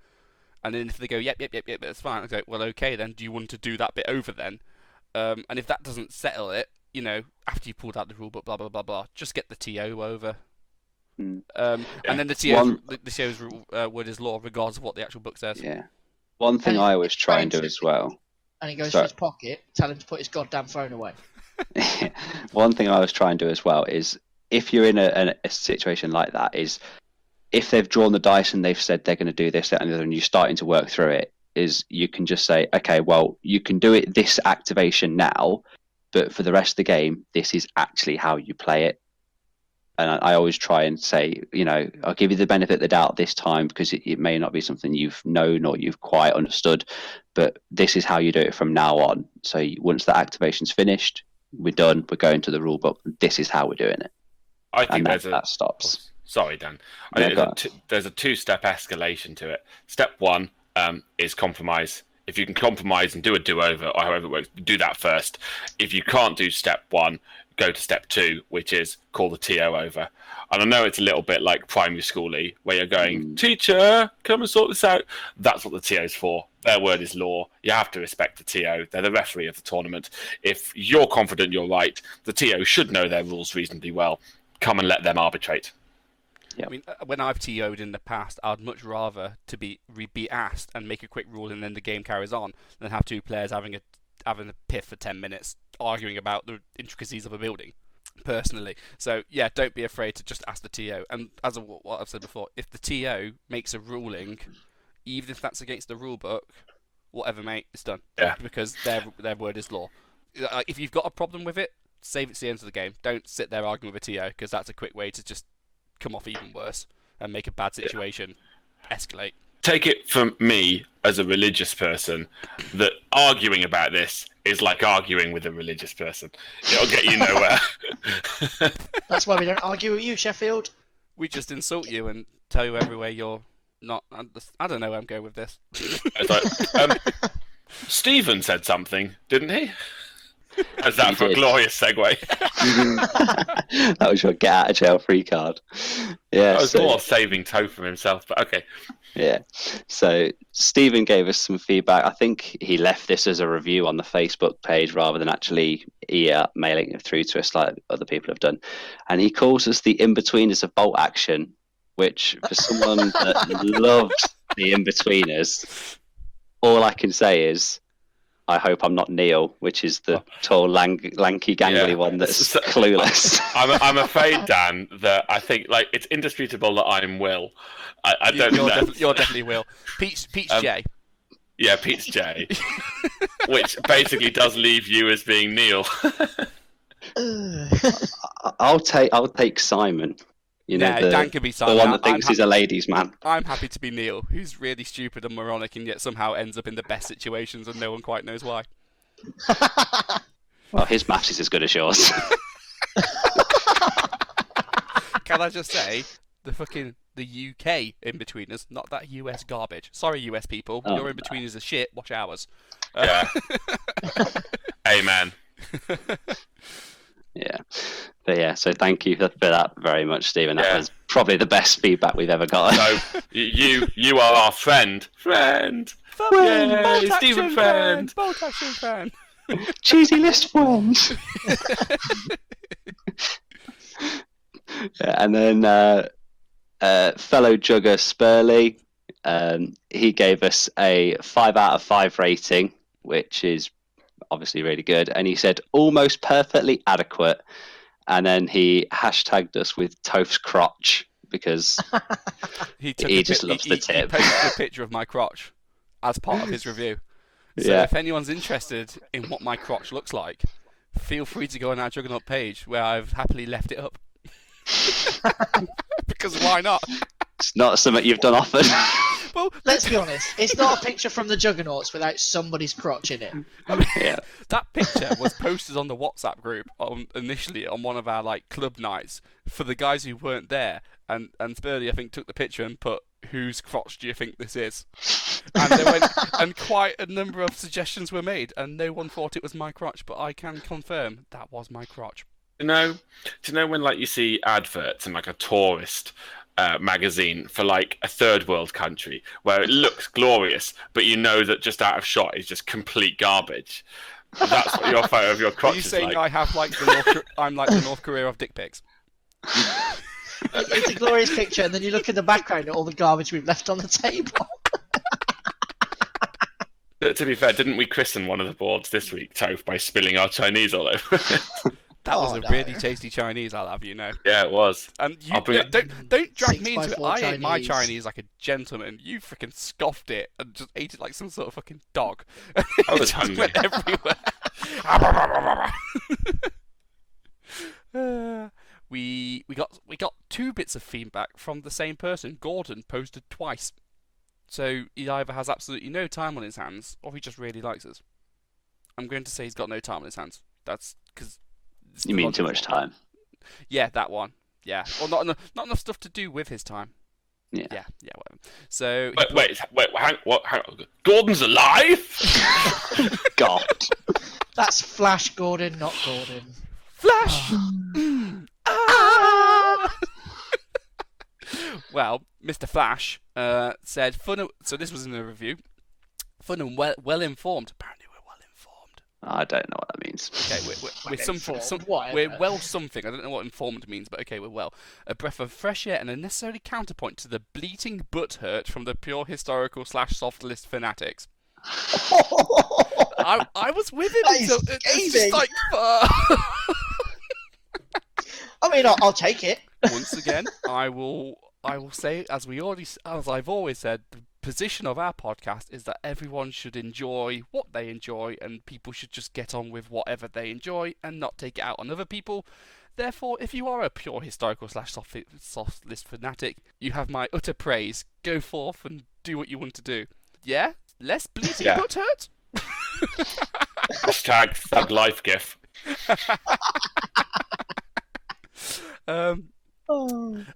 And then if they go, yep, that's fine, I go, well, okay, then do you want to do that bit over then? And if that doesn't settle it, after you pulled out the rule book, blah blah blah blah, just get the TO over. And then the TO's word is law, regardless of what the actual book says. Yeah. One thing I always try and do as well. And he goes to his pocket, tell him to put his goddamn phone away. One thing I always try and do as well is, if you're in a situation like that, is if they've drawn the dice and they've said they're going to do this, that, and the other, and you're starting to work through it, is you can just say, okay, well, you can do it this activation now, but for the rest of the game, this is actually how you play it. and I always try and say, I'll give you the benefit of the doubt this time, because it may not be something you've known or you've quite understood, but this is how you do it from now on. So once the activation's finished, we're done, we're going to the rule book, this is how we're doing it. I think that stops. Sorry, Dan. Yeah, There's a two-step escalation to it. Step one is compromise. If you can compromise and do a do-over, or however it works, do that first. If you can't do step one, go to step two, which is call the TO over. And I know it's a little bit like primary school-y, where you're going, teacher, come and sort this out. That's what the TO's for. Their word is law. You have to respect the TO. They're the referee of the tournament. If you're confident you're right, the TO should know their rules reasonably well. Come and let them arbitrate. I mean, when I've TO'd in the past, I'd much rather to be asked and make a quick rule and then the game carries on than have two players having a piff for 10 minutes arguing about the intricacies of a building, personally. So, yeah, don't be afraid to just ask the TO. And as what I've said before, if the TO makes a ruling, even if that's against the rule book, whatever, mate, it's done. Yeah. Because their word is law. If you've got a problem with it, save it to the end of the game. Don't sit there arguing with a TO, because that's a quick way to just come off even worse and make a bad situation escalate. Take it from me as a religious person that arguing about this is like arguing with a religious person. It'll get you nowhere. That's why we don't argue with you, Sheffield. We just insult you and tell you everywhere you're not. I don't know where I'm going with this. Stephen said something, didn't he? Is that He for a did. glorious segue? That was your get out of jail free card. Yeah, I was more saving Topher himself, but okay. Yeah. So Stephen gave us some feedback. I think he left this as a review on the Facebook page rather than actually mailing it through to us like other people have done. And he calls us the in-betweeners of bolt action, which for someone that loves the in-betweeners, all I can say is, I hope I'm not Neil, which is the tall, lanky, gangly one that's clueless. I'm afraid, Dan, that I think it's indisputable that I'm Will. I don't know. You're definitely Will. Pete's J. Yeah, Pete's J. Which basically does leave you as being Neil. I'll take Simon. Dan can be Simon. The one that thinks he's a ladies' man. I'm happy to be Neil, who's really stupid and moronic and yet somehow ends up in the best situations and no one quite knows why. Well, his maths is as good as yours. Can I just say, the UK in-betweeners, not that US garbage. Sorry, US people, your in-betweeners are shit, watch ours. Yeah. Amen. Yeah. But yeah, so thank you for that very much, Stephen. That was probably the best feedback we've ever got. So you are our friend. Friend. Yay, Stephen friend. Bolt action friend. Cheesy list friend. Yeah, and then fellow jugger Spurley, he gave us a 5 out of 5 rating, which is obviously really good, and he said almost perfectly adequate, and then he hashtagged us with Toph's crotch because he just loves the tip. He posted a picture of my crotch as part of his review. So if anyone's interested in what my crotch looks like, feel free to go on our Juggernaut page where I've happily left it up. Because why not? It's not something you've done often. Well, let's be honest, it's not a picture from the Juggernauts without somebody's crotch in it. I mean, Yeah. That picture was posted on the WhatsApp group initially on one of our club nights for the guys who weren't there, and Spurley I think took the picture and put, "Whose crotch do you think this is?" And quite a number of suggestions were made, and no one thought it was my crotch, but I can confirm that was my crotch. Do you know when you see adverts in a tourist magazine for a third world country where it looks glorious, but you know that just out of shot is just complete garbage? That's what your photo of your crotch is like. Are you saying I have I'm like the North Korea of dick pics? It's a glorious picture, and then you look in the background at all the garbage we've left on the table. To be fair, didn't we christen one of the boards this week, Toph, by spilling our Chinese all over it? That was a really tasty Chinese, I'll have you know. Yeah, it was. And I'll bring it. Don't drag me into it. 6x4 I ate my Chinese. Chinese like a gentleman. You freaking scoffed it and just ate it like some sort of fucking dog. I was It just hungry. went everywhere. we got 2 bits of feedback from the same person. Gordon posted twice. So he either has absolutely no time on his hands, or he just really likes us. I'm going to say he's got no time on his hands. That's because... You mean too much time? Yeah, that one. Yeah. Or not enough stuff to do with his time. Yeah. Yeah, whatever. So... Wait, hang on. Gordon's alive? God. That's Flash Gordon, not Gordon. Flash! Ah! Well, Mr. Flash said, so this was in a review. Fun and well informed. Apparently we're well informed. I don't know what that means. Okay, we're something. Whatever. We're well something. I don't know what informed means, but okay, we're well. A breath of fresh air and a necessary counterpoint to the bleating butt hurt from the pure historical / soft list fanatics. I was with him That is until it's just scathing. like I mean, I'll take it. once again, I will say, as I've always said, the position of our podcast is that everyone should enjoy what they enjoy, and people should just get on with whatever they enjoy and not take it out on other people. Therefore, if you are a pure historical / soft list fanatic, you have my utter praise. Go forth and do what you want to do. Yeah? Less bleating Yeah. butt hurt? Hashtag thug life gif. And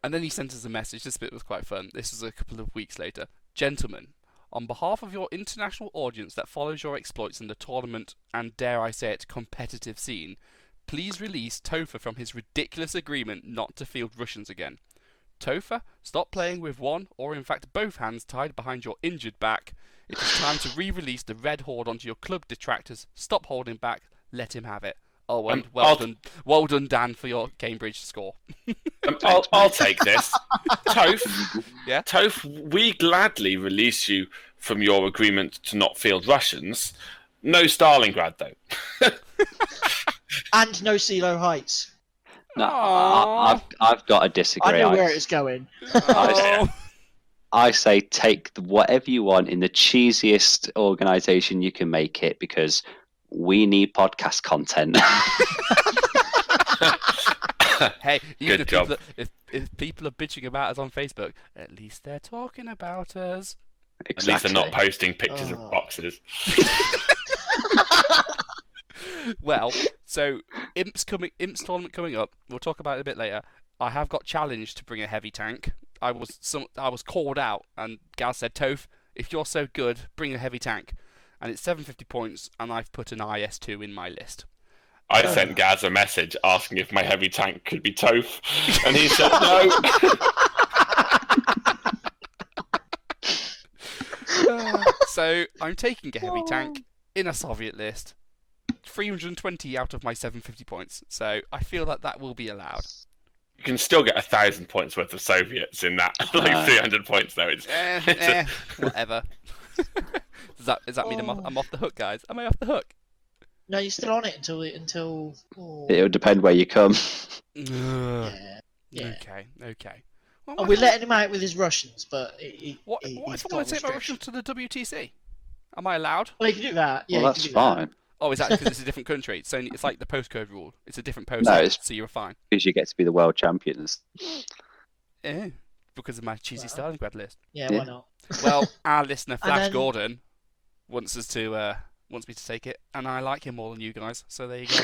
then he sent us a message. This bit was quite fun. This was a couple of weeks later. Gentlemen, on behalf of your international audience that follows your exploits in the tournament and, dare I say it, competitive scene, please release Topher from his ridiculous agreement not to field Russians again. Topher, stop playing with one, or in fact both hands tied behind your injured back. It is time to re-release the Red Horde onto your club detractors. Stop holding back. Let him have it. Oh, and well done, Dan, for your Cambridge score. I'll take this. Toph, Yeah? Toph, we gladly release you from your agreement to not field Russians. No Stalingrad, though. And no CeeLo Heights. No, Aw. I've got to disagree. I know where it's going. Oh. I say take whatever you want in the cheesiest organisation you can make it, because we need podcast content. Hey, even Good if job. if people are bitching about us on Facebook, at least they're talking about us. At least they're not posting pictures Oh. of boxes. Well, so Imps tournament coming up. We'll talk about it a bit later. I have got challenged to bring a heavy tank. I was called out, and Gal said, "Toph, if you're so good, bring a heavy tank." And it's 750 points, and I've put an IS2 in my list. I sent Gaz a message asking if my heavy tank could be Toph, and he said no. So I'm taking a heavy tank in a Soviet list. 320 out of my 750 points. So I feel that will be allowed. You can still get 1,000 points worth of Soviets in that, like 300 points though. Whatever. Does that mean I'm off the hook, guys? Am I off the hook? No, you're still on it until. It'll depend where you come. Yeah. Okay. Well, Oh, we're letting him out with his Russians, but What he's if I want to got take my Russians to the WTC? Am I allowed? Well, you can do that. Yeah, Well, you that's can do that. fine, Oh, is that because it's a different country? It's like the postcode rule. It's a different postcode, No, it's- so you're fine. because you get to be the world champions. Because of my cheesy Well. Stalingrad list. Yeah, Yeah. why not? Well, our listener Flash then- Gordon wants me to take it, and I like him more than you guys. So there you go.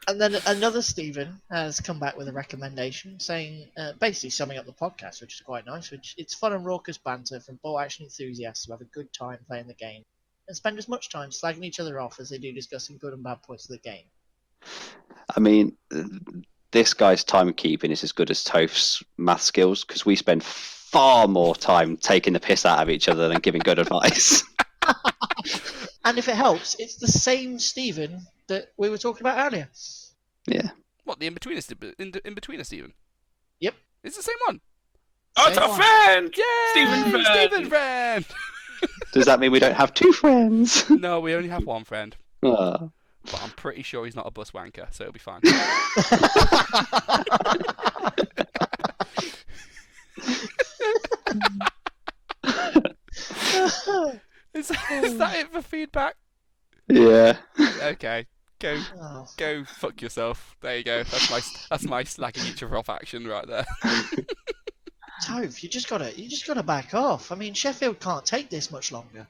And then another Stephen has come back with a recommendation saying, basically summing up the podcast, which is quite nice. Which it's fun and raucous banter from ball action enthusiasts who have a good time playing the game and spend as much time slagging each other off as they do discussing good and bad points of the game. I mean, this guy's timekeeping is as good as Toph's math skills, because we spend far more time taking the piss out of each other than giving good advice. And if it helps, it's the same Stephen that we were talking about earlier. Yeah. What, the in-betweener Stephen? Yep. It's the same one. Oh, it's Same a one. friend! Yay! Stephen Friend! Stephen Friend! Does that mean we don't have two friends? No, we only have one friend. Oh. But I'm pretty sure he's not a bus wanker, so it'll be fine. Is that it for feedback? Yeah. Okay, Oh. Go fuck yourself. There you go. That's my slagging each other off action right there. Toph, you just gotta back off. I mean, Sheffield can't take this much longer.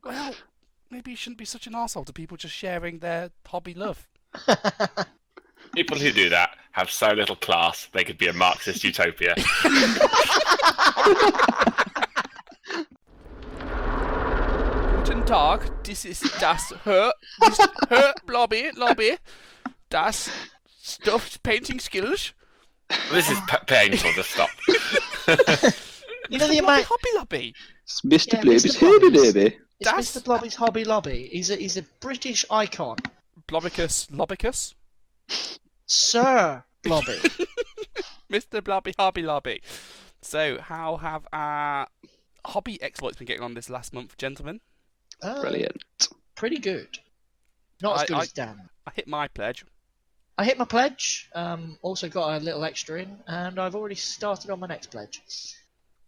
Well, maybe you shouldn't be such an arsehole to people just sharing their hobby love. People who do that have so little class, they could be a Marxist utopia. Guten Tag, this is das Blobby, das stuffed painting skills. This is painful to stop. You know the amount. Hobby Lobby. It's Mr. Yeah, Blobby's Mr. Blobby's. hobby. It's That's- Mr. Blobby's Hobby Lobby. He's a British icon. Lobicus. Sir Blobby. Mr. Blobby Hobby Lobby. So, how have our hobby exploits been getting on this last month, gentlemen? Brilliant. Pretty good. Not as good I- as Dan. I hit my pledge. I hit my pledge. Also got a little extra in, and I've already started on my next pledge.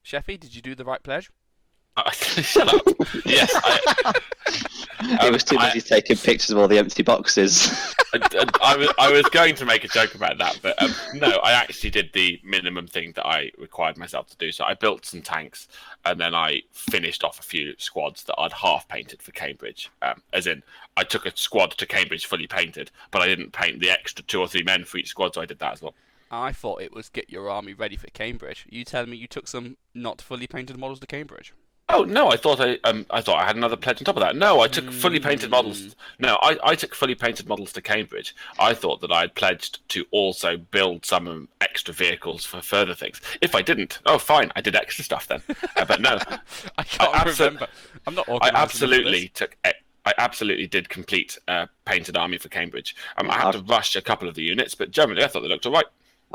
Sheffy, did you do the right pledge? Shut up. Yes, He was too busy taking pictures of all the empty boxes. I was going to make a joke about that, but no, I actually did the minimum thing that I required myself to do. So I built some tanks, and then I finished off a few squads that I'd half painted for Cambridge. As in, I took a squad to Cambridge fully painted, but I didn't paint the extra 2 or 3 men for each squad, so I did that as well. I thought it was get your army ready for Cambridge. You telling me you took some not fully painted models to Cambridge? Oh no! I thought I had another pledge on top of that. No, I took fully painted models. No, I took fully painted models to Cambridge. I thought that I had pledged to also build some extra vehicles for further things. If I didn't, oh fine, I did extra stuff then. But no, I can't remember. I'm not organised I absolutely did complete painted army for Cambridge. I had to rush a couple of the units, but generally I thought they looked all right.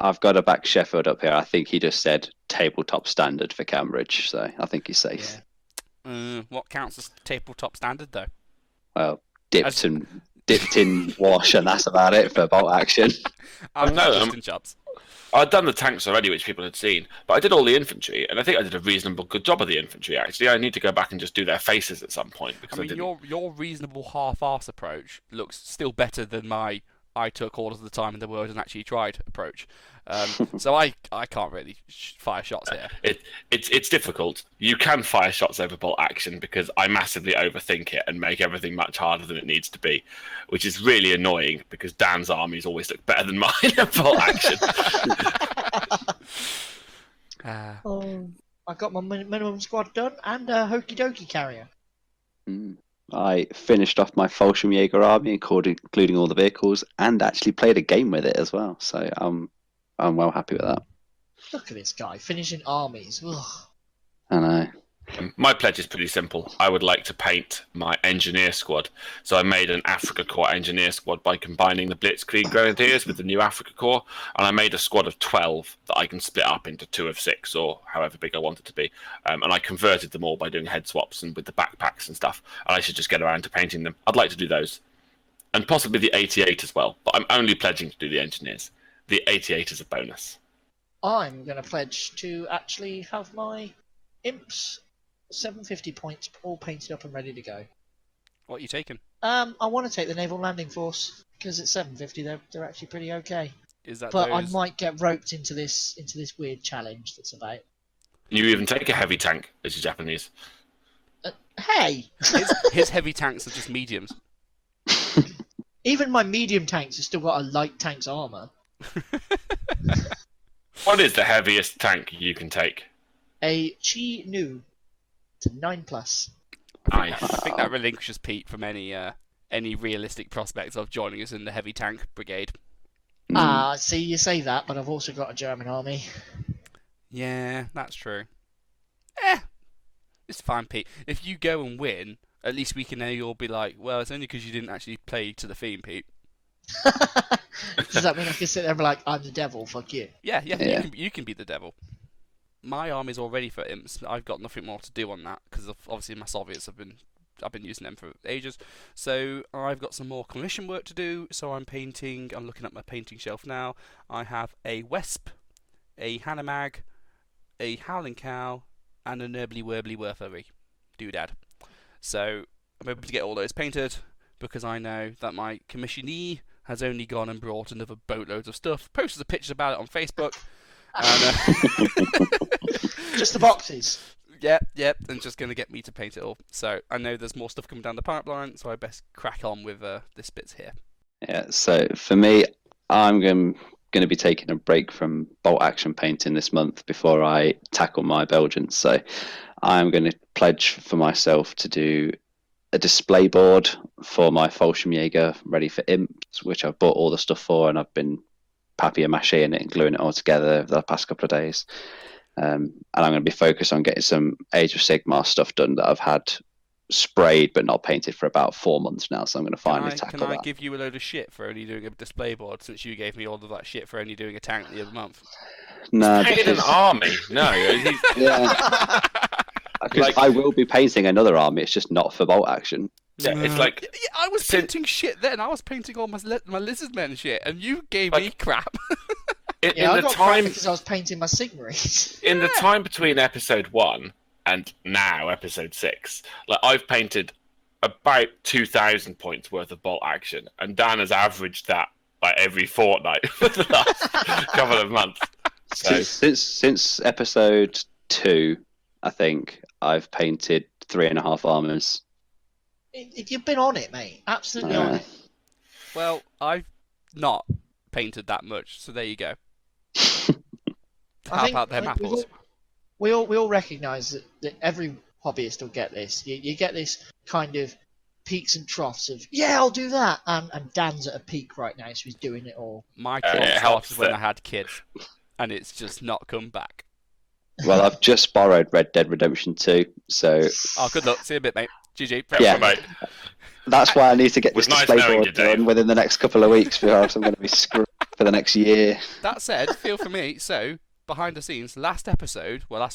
I've got to back Sheffield up here. I think he just said tabletop standard for Cambridge, so I think he's safe. Yeah. What counts as tabletop standard, though? Well, dipped in wash, and that's about it for bolt action. I'm no, just in jobs. I'd done the tanks already, which people had seen, but I did all the infantry, and I think I did a reasonable good job of the infantry, actually. I need to go back and just do their faces at some point. Because I mean, your reasonable half-arse approach looks still better than my I took all of the time in the world and actually tried approach. So I can't really fire shots here. It's difficult. You can fire shots over bolt action because I massively overthink it and make everything much harder than it needs to be, which is really annoying because Dan's armies always look better than mine at bolt action. I got my minimum squad done and a hokey dokey carrier. I finished off my Fulsham Jaeger army, including all the vehicles, and actually played a game with it as well. So I'm well happy with that. Look at this guy finishing armies. Ugh. I know. My pledge is pretty simple. I would like to paint my engineer squad. So I made an Africa Corps engineer squad by combining the Blitzkrieg Grenadiers with the new Africa Corps, and I made a squad of 12 that I can split up into 2 of 6 or however big I want it to be. And I converted them all by doing head swaps and with the backpacks and stuff. And I should just get around to painting them. I'd like to do those. And possibly the 88 as well, but I'm only pledging to do the engineers. The 88 is a bonus. I'm going to pledge to actually have my imps 750 points all painted up and ready to go. What are you taking? I want to take the Naval Landing Force because at 750 they're actually pretty okay. Is that But those... I might get roped into this weird challenge that's about. You even take a heavy tank as your Japanese. Hey, his heavy tanks are just mediums. even my medium tanks have still got a light tank's armor. What is the heaviest tank you can take? A Chi Nu to 9+. I think that relinquishes Pete from any realistic prospects of joining us in the heavy tank brigade. See, you say that, but I've also got a German army. Yeah, that's true. It's fine, Pete. If you go and win, at least we can know you'll be like, well, it's only because you didn't actually play to the theme, Pete. Does that mean I can sit there and be like, I'm the devil, fuck you? Yeah. You can be the devil. My army's all ready for imps. I've got nothing more to do on that because obviously my Soviets I've been using them for ages. So I've got some more commission work to do. So I'm painting. I'm looking at my painting shelf now. I have a Wesp, a Hanomag, a Howling Cow, and a Nurbly Wurbly Wurfery doodad. So I'm able to get all those painted. because I know that my commissionee has only gone and brought another boatload of stuff, posted a picture about it on Facebook, and Just the boxes. Yep, and just going to get me to paint it all. So I know there's more stuff coming down the pipeline, so I best crack on with this bits here. Yeah, so for me, I'm going to be taking a break from bolt action painting this month before I tackle my Belgians. So I'm going to pledge for myself to do a display board for my Fallschirmjäger ready for imps, which I've bought all the stuff for, and I've been papier-mâché it and gluing it all together over the past couple of days. And I'm going to be focused on getting some Age of Sigmar stuff done that I've had sprayed but not painted for about 4 months now, so I'm going to finally tackle that. Can I give you a load of shit for only doing a display board, since you gave me all of that shit for only doing a tank the other month? No, Painting an army? No. Yeah. Because I will be painting another army, it's just not for bolt action. Yeah, it's like... Yeah, I was painting shit then. I was painting all my lizard men shit, and you gave me crap. I the got time because I was painting my Sigmarines. in the time between episode 1 and now episode 6, like I've painted about 2,000 points worth of bolt action, and Dan has averaged that like every fortnight for the last couple of months. So Since episode 2, I think I've painted 3.5 armors. You've been on it, mate. Absolutely on it. Well, I've not painted that much, so there you go. How about them apples? We all recognise that every hobbyist will get this. You get this kind of peaks and troughs of, yeah, I'll do that. And Dan's at a peak right now, so he's doing it all. My troughs started when I had kids, and it's just not come back. Well, I've just borrowed Red Dead Redemption 2, so... Oh, good luck. See you in a bit, mate. GG. Yeah, mate. That's why I need to get this nice display knowing board you, Dave. done within the next couple of weeks, because I'm going to be screwed for the next year. That said, feel for me, so, behind the scenes, last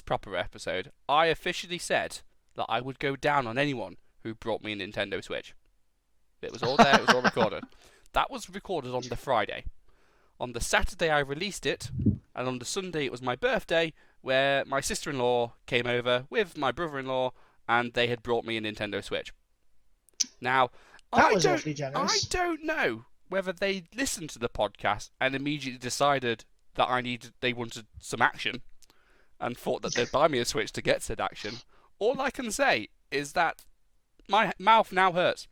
proper episode, I officially said that I would go down on anyone who brought me a Nintendo Switch. It was all there, it was all recorded. That was recorded on the Friday. On the Saturday I released it, and on the Sunday it was my birthday, where my sister-in-law came over with my brother-in-law, and they had brought me a Nintendo Switch. Now, That was awfully generous. I don't know whether they listened to the podcast and immediately decided that they wanted some action, and thought that they'd buy me a Switch to get said action. All I can say is that my mouth now hurts.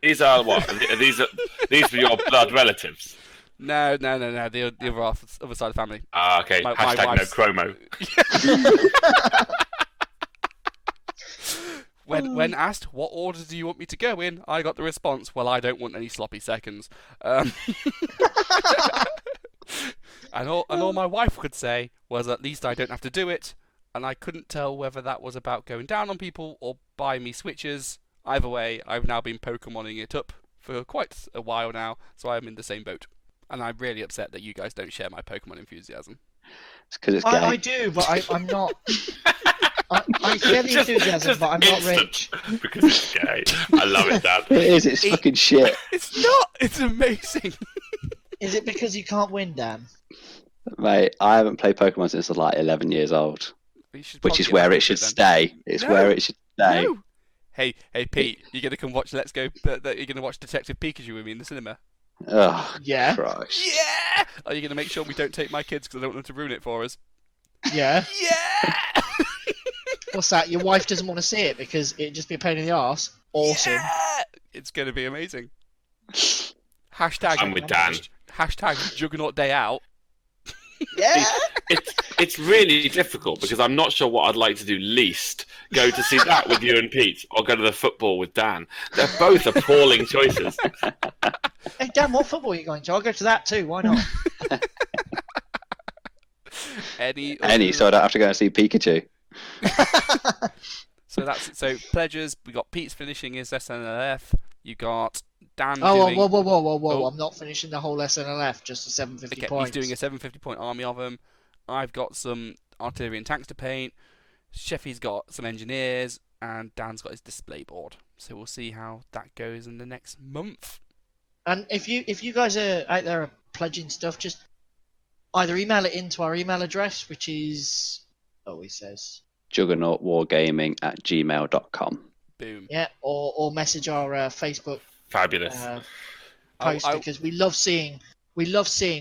these are what? These were your blood relatives. No. The other side of the family. Ah, okay. My Hashtag no wife's- chromo. When asked, what order do you want me to go in, I got the response, well, I don't want any sloppy seconds. And all my wife could say was, at least I don't have to do it. And I couldn't tell whether that was about going down on people or buy me Switches. Either way, I've now been Pokemoning it up for quite a while now, so I'm in the same boat. And I'm really upset that you guys don't share my Pokemon enthusiasm. It's because it's gay. I do, but I'm not. I share the enthusiasm, but I'm not rich. Because it's gay. I love it, Dad. It is, it's fucking shit. It's not! It's amazing! Is it because you can't win, Dan? Mate, I haven't played Pokemon since I was like 11 years old. Which is where it should stay. It's where it should stay. No. Hey, Pete, you gonna come watch Let's Go? You're gonna watch Detective Pikachu with me in the cinema? Oh, Yeah. Christ. Yeah. Are you gonna make sure we don't take my kids because I don't want them to ruin it for us? Yeah. Yeah. What's that? Your wife doesn't want to see it because it'd just be a pain in the arse. Awesome. Yeah! It's gonna be amazing. Hashtag. I'm with Dan. Hashtag Juggernaut Day Out. Yeah. It's really difficult because I'm not sure what I'd like to do least. Go to see that with you and Pete, or go to the football with Dan. They're both appalling choices. Hey, Dan, what football are you going to? I'll go to that too. Why not? Any, so I don't have to go and see Pikachu. So pledges. We got Pete's finishing his SNLF. You got Dan Oh, doing. whoa! Oh. I'm not finishing the whole SNLF. Just the 750 Okay, points. he's doing a 750-point army of them. I've got some artillery and tanks to paint. Sheffy's got some engineers, and Dan's got his display board. So we'll see how that goes in the next month. And if you guys are out there are pledging stuff, just either email it into our email address, which is he says Juggernaut Wargaming at gmail.com. Boom. yeah, or message our Facebook Fabulous. Post because we love seeing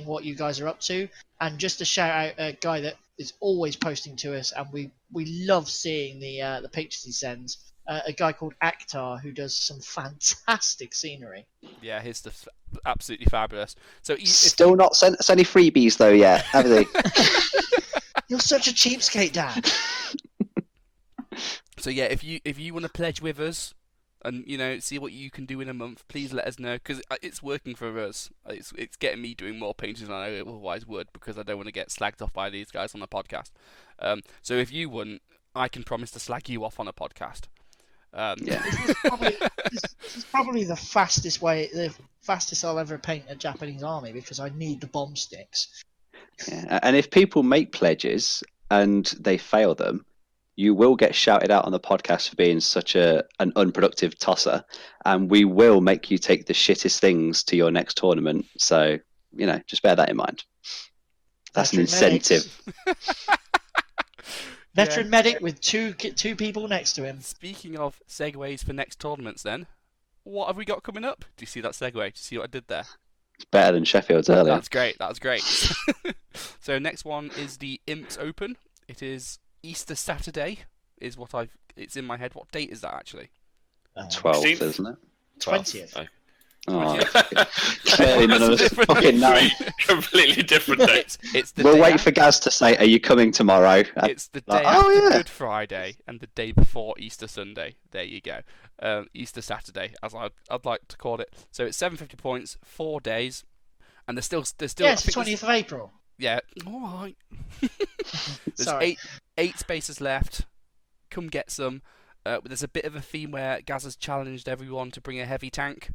what you guys are up to, and just to shout out a guy that is always posting to us, and we love seeing the pictures he sends. A guy called Akhtar who does some fantastic scenery. Yeah, his stuff's absolutely fabulous. So Still not sent us any freebies though yet, have they? You're such a cheapskate, Dad. So yeah, if you want to pledge with us, and see what you can do in a month, please let us know, because it's working for us. It's getting me doing more paintings than I otherwise would, because I don't want to get slagged off by these guys on the podcast. So if you wouldn't, I can promise to slag you off on a podcast. Yeah. This is probably the fastest I'll ever paint a Japanese army, because I need the bomb sticks. Yeah. And if people make pledges and they fail them, you will get shouted out on the podcast for being such an unproductive tosser, and we will make you take the shittest things to your next tournament. So, just bear that in mind. That's an incentive. Veteran medic with two people next to him. Speaking of segues for next tournaments, then, what have we got coming up? Do you see that segue? Do you see what I did there? It's better than Sheffield's earlier. That's great. So next one is the Imps Open. It is Easter Saturday. It's in my head. What date is that actually? 12th, isn't it? 20th. Oh, clearly none of us fucking know. Completely different dates. It's the We'll day wait for Gaz to say, "Are you coming tomorrow?" It's the day Like, after Good Friday and the day before Easter Sunday. There you go. Easter Saturday, as I'd like to call it. So it's 750 points, 4 days, and there's still. Yeah, it's the 20th of April. Yeah, all right. There's Sorry. eight spaces left. Come get some. There's a bit of a theme where Gaz has challenged everyone to bring a heavy tank.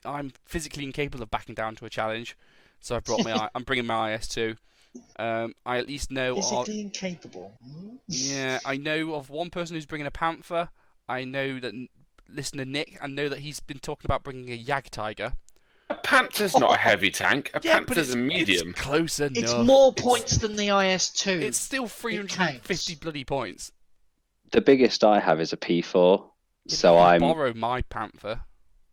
I'm physically incapable of backing down to a challenge, so I brought I'm bringing my IS2. I at least know. Physically incapable. Yeah, I know of one person who's bringing a Panther. I know that listener Nick. I know that he's been talking about bringing a Jag Tiger. A Panther's not a heavy tank. A Yeah, but Panther's a medium. It's close enough. It's more points than the IS2. It's still 350 bloody points. The biggest I have is a P4, so You I'm. borrow my Panther.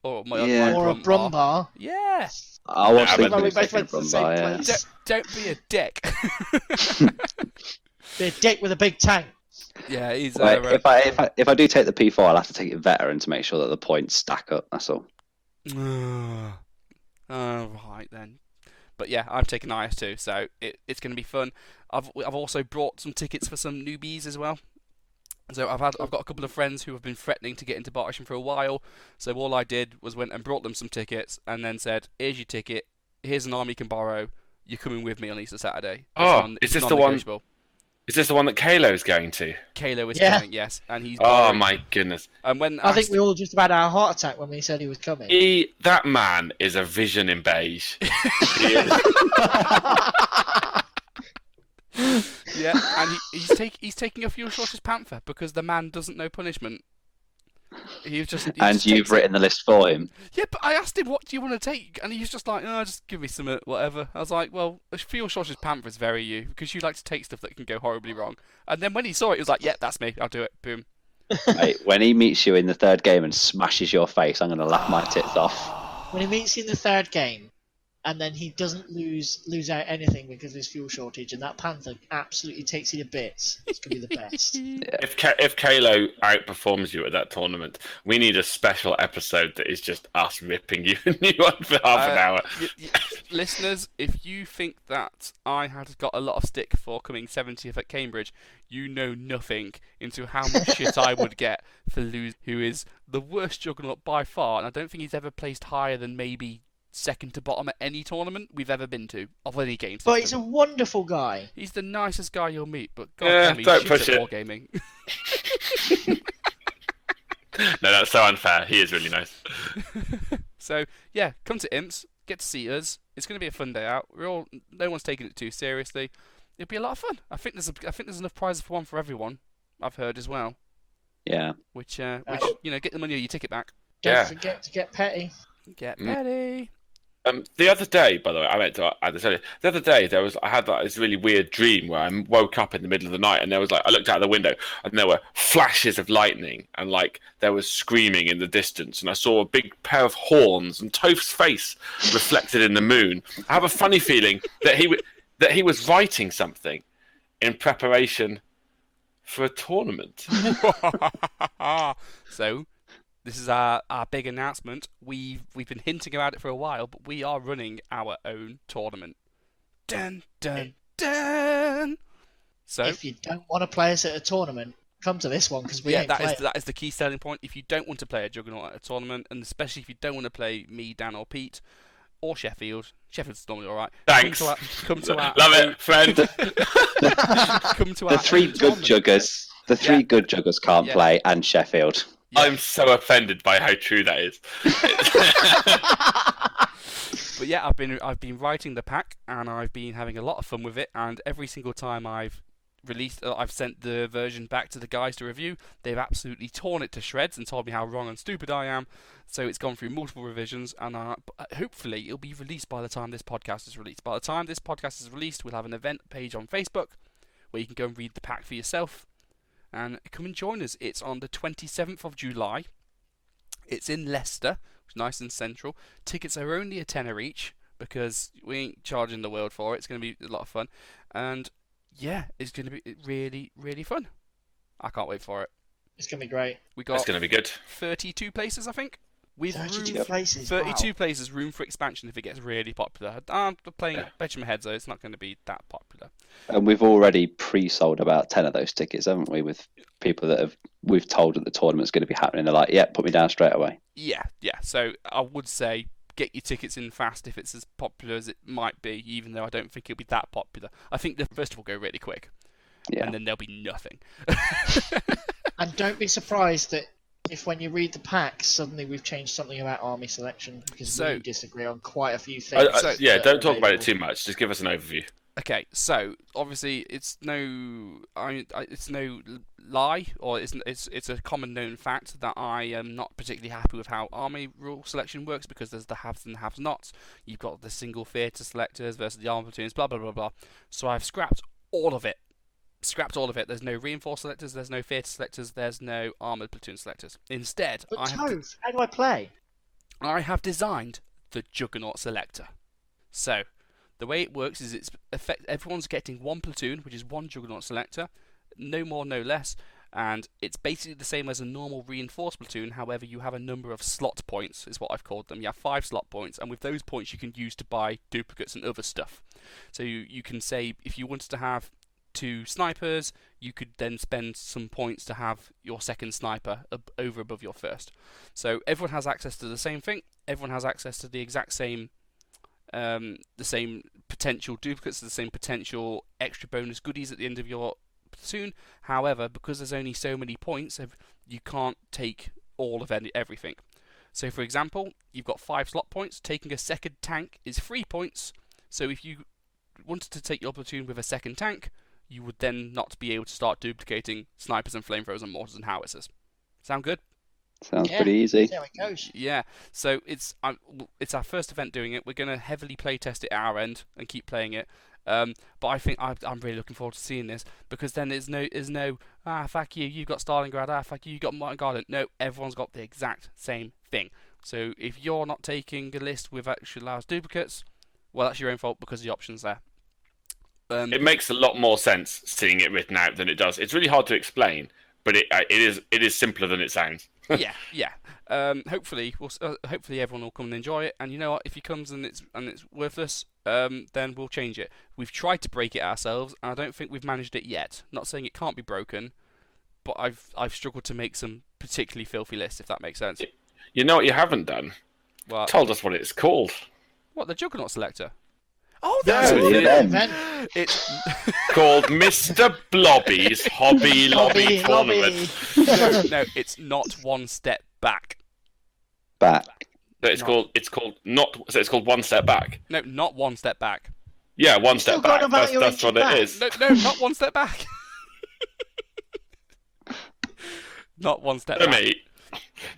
Or my or a Brumbar. Yeah. I was Yeah, thinking but we of both taking went to the same Brumbar, yeah. place. Don't be a dick. Be a dick with a big tank. Yeah, he's. Wait, if I do take the P4, I'll have to take it veteran to make sure that the points stack up. That's all. Right then. But yeah, I'm taking IS2, so it's going to be fun. I've also brought some tickets for some newbies as well. So I've got a couple of friends who have been threatening to get into Bartian for a while. So all I did was went and brought them some tickets, and then said, "Here's your ticket. Here's an army you can borrow. You're coming with me on Easter Saturday." Is this the one? Is this the one that Kalo's going to? Kalo is Yeah. coming, yes, and he's. Oh borrowing. my goodness! And when I think we all just about had a heart attack when we said he was coming. That man is a vision in beige. He is. Yeah, and he's taking a Fuel Shortest Panther because the man doesn't know punishment. You've written the list for him. Yeah, but I asked him, what do you want to take? And he was just like, "Oh, just give me some whatever." I was like, well, a Fuel Shortest Panther is very you, because you like to take stuff that can go horribly wrong. And then when he saw it, he was like, "Yeah, that's me. I'll do it." Boom. Mate, when he meets you in the third game and smashes your face, I'm going to laugh my tits off. When he meets you in the third game, and then he doesn't lose out anything because of his fuel shortage, and that Panther absolutely takes you to bits. It's going to be the best. If Kalo outperforms you at that tournament, we need a special episode that is just us ripping you a new one for half an hour. Listeners, if you think that I had got a lot of stick for coming 70th at Cambridge, you know nothing into how much shit I would get for Luz, who is the worst Juggernaut by far, and I don't think he's ever placed higher than maybe second to bottom at any tournament we've ever been to, of any game system. But he's a wonderful guy. He's the nicest guy you'll meet, but god damn, he's don't shit push at it. wargaming. No, that's so unfair. He is really nice. So yeah, come to Imps, get to see us. It's going to be a fun day out. No one's taking it too seriously. It'll be a lot of fun. I think there's enough prizes for one for everyone. I've heard as well. Yeah. Which get the money or your ticket back. Don't forget to get petty. Get petty. The other day, by the way, I meant to add this earlier. The other day, I had this really weird dream where I woke up in the middle of the night, and I looked out the window, and there were flashes of lightning, and there was screaming in the distance, and I saw a big pair of horns and Toph's face reflected in the moon. I have a funny feeling that he was writing something in preparation for a tournament. So, this is our big announcement. We've been hinting about it for a while, but we are running our own tournament. Dun dun dun. So if you don't want to play us at a tournament, come to this one because we ain't playing. that is the key selling point. If you don't want to play a Juggernaut at a tournament, and especially if you don't want to play me, Dan, or Pete, or Sheffield's normally all right. Thanks. Come to our Love it, friend. come to our The three own good tournament. juggers. The three good juggers can't play, and Sheffield. Yeah. I'm so offended by how true that is. But yeah, I've been writing the pack, and I've been having a lot of fun with it. And every single time I've sent the version back to the guys to review, they've absolutely torn it to shreds and told me how wrong and stupid I am. So it's gone through multiple revisions, and hopefully it'll be released by the time this podcast is released. By the time this podcast is released, we'll have an event page on Facebook where you can go and read the pack for yourself. And come and join us. It's on the 27th of July. It's in Leicester, which is nice and central. Tickets are only a tenner each because we ain't charging the world for it. It's going to be a lot of fun. And yeah, it's going to be really, really fun. I can't wait for it. It's going to be great. We got That's going to be good. 32 places, I think. With 32 places. 32 Wow. places, room for expansion if it gets really popular. I'm playing betting my head, though. It's not going to be that popular. And we've already pre-sold about 10 of those tickets, haven't we? With people that we've told that the tournament's going to be happening. They're like, yeah, put me down straight away. Yeah. So I would say get your tickets in fast if it's as popular as it might be, even though I don't think it'll be that popular. I think the first will go really quick. Yeah. And then there'll be nothing. And don't be surprised that if when you read the pack, suddenly we've changed something about army selection because we disagree on quite a few things. Don't talk about it too much. Just give us an overview. Okay, so obviously it's no lie, or it's a common known fact that I am not particularly happy with how army rule selection works because there's the haves and the have-nots. You've got the single theatre selectors versus the armoured platoons, blah blah blah blah. So I've scrapped all of it. There's no reinforced selectors, there's no theatre selectors, there's no armoured platoon selectors. Instead, But Toph, how do I play? I have designed the Juggernaut selector. So the way it works is everyone's getting one platoon, which is one Juggernaut selector, no more, no less, and it's basically the same as a normal reinforced platoon. However, you have a number of slot points, is what I've called them. You have 5 slot points, and with those points you can use to buy duplicates and other stuff. So you can say if you wanted to have 2 snipers, you could then spend some points to have your second sniper above your first. So everyone has access to the same thing. Everyone has access to the exact same the same potential duplicates, the same potential extra bonus goodies at the end of your platoon. However, because there's only so many points, you can't take all of everything. So for example, you've got 5 slot points. Taking a second tank is 3 points. So if you wanted to take your platoon with a second tank, you would then not be able to start duplicating snipers and flamethrowers and mortars and howitzers. Sound good? Sounds pretty easy. That's how it goes. Yeah, so it's our first event doing it. We're going to heavily play test it at our end and keep playing it. But I think I'm really looking forward to seeing this because then there's no fuck you've got Stalingrad, fuck you got Martin Garden. No, everyone's got the exact same thing. So if you're not taking a list with actually allows duplicates, well, that's your own fault because the option's there. It makes a lot more sense seeing it written out than it does. It's really hard to explain, but it is simpler than it sounds. yeah. Hopefully everyone will come and enjoy it. And you know what? If he comes and it's worthless, then we'll change it. We've tried to break it ourselves, and I don't think we've managed it yet. Not saying it can't be broken, but I've struggled to make some particularly filthy lists, if that makes sense. You know what you haven't done? What? Told us what it's called. What, the Juggernaut selector? Oh, that's No, what it yeah. is. Event. It's Called Mr. Blobby's Hobby Lobby Tournament. no, it's not one step back. Back. So it's called One Step Back. No, not one step back. Yeah, one Still step going back. about your That's what inching it back. is. No, not one step back. Not one step For back. me.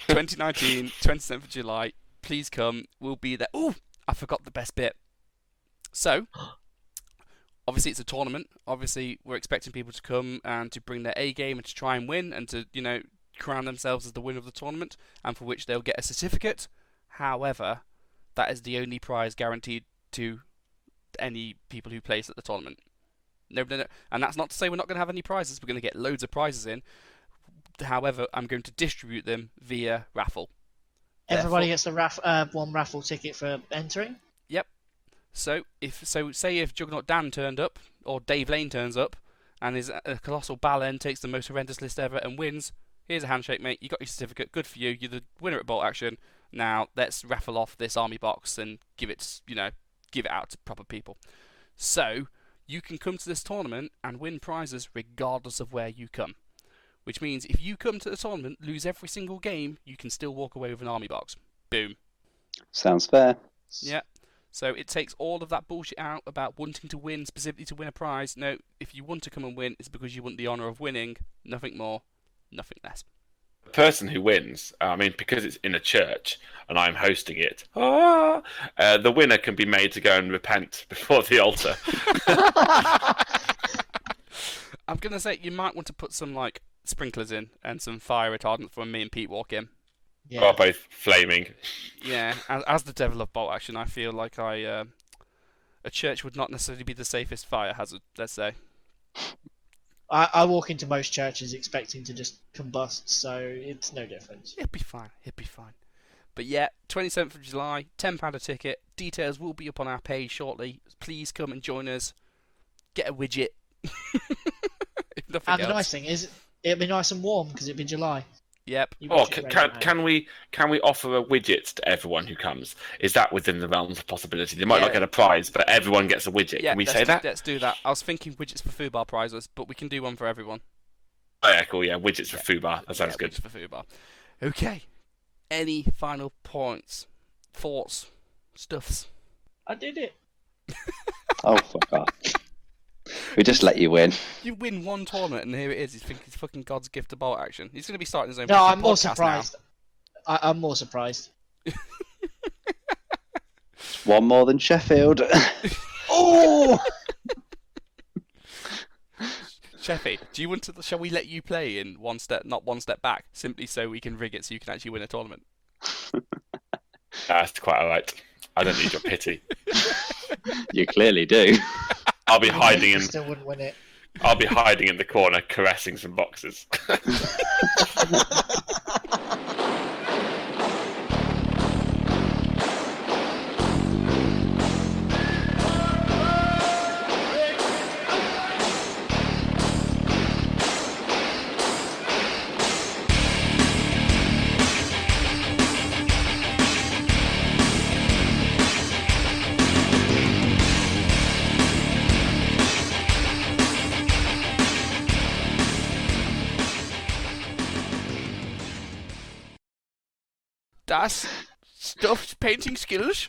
2019, 27th of July. Please come. We'll be there. Oh, I forgot the best bit. So, obviously it's a tournament. Obviously we're expecting people to come and to bring their A game and to try and win and to, crown themselves as the winner of the tournament, and for which they'll get a certificate. However, that is the only prize guaranteed to any people who place at the tournament. No. And that's not to say we're not going to have any prizes. We're going to get loads of prizes in. However, I'm going to distribute them via raffle. Everybody gets the one raffle ticket for entering. Yep. So say if Juggernaut Dan turned up, or Dave Lane turns up, and is a colossal Ballen, takes the most horrendous list ever and wins. Here's a handshake, mate. You got your certificate. Good for you. You're the winner at Bolt Action. Now let's raffle off this army box and give it out to proper people. So you can come to this tournament and win prizes regardless of where you come. Which means if you come to the tournament, lose every single game, you can still walk away with an army box. Boom. Sounds fair. Yeah. So it takes all of that bullshit out about wanting to win, specifically to win a prize. No, if you want to come and win, it's because you want the honour of winning. Nothing more, nothing less. The person who wins, because it's in a church and I'm hosting it, the winner can be made to go and repent before the altar. I'm going to say you might want to put some, sprinklers in and some fire retardant for when me and Pete walk in. Yeah. Or both flaming. Yeah, as the devil of Bolt Action, I feel like a church would not necessarily be the safest fire hazard, let's say. I walk into most churches expecting to just combust, so it's no difference. It'll be fine. But yeah, 27th of July, £10 a ticket. Details will be up on our page shortly. Please come and join us. Get a widget. If nothing And the else. nice thing is, it'll be nice and warm because it'll be July. Yep. Can we offer a widget to everyone who comes? Is that within the realms of possibility? They might not get a prize, but everyone gets a widget. Yeah, Can we say that? Let's do that. I was thinking widgets for Fubar prizes, but we can do one for everyone. Oh, yeah, cool. Yeah, widgets for Fubar. That sounds good. Widgets for Fubar. Okay. Any final points, thoughts, stuffs? I did it. Oh, fuck off. We just let you win. You win one tournament, and here it is. He's thinking it's fucking God's gift to Bolt Action. He's going to be starting his own. No, I'm more podcast surprised. I'm more surprised. One more than Sheffield. Oh! Sheffy, do you want to? Shall we let you play in not one step back, simply so we can rig it so you can actually win a tournament? That's quite alright. I don't need your pity. You clearly do. I'll be hiding in. Still wouldn't win it. I'll be hiding in the corner, caressing some boxes. Das stuffed painting skills.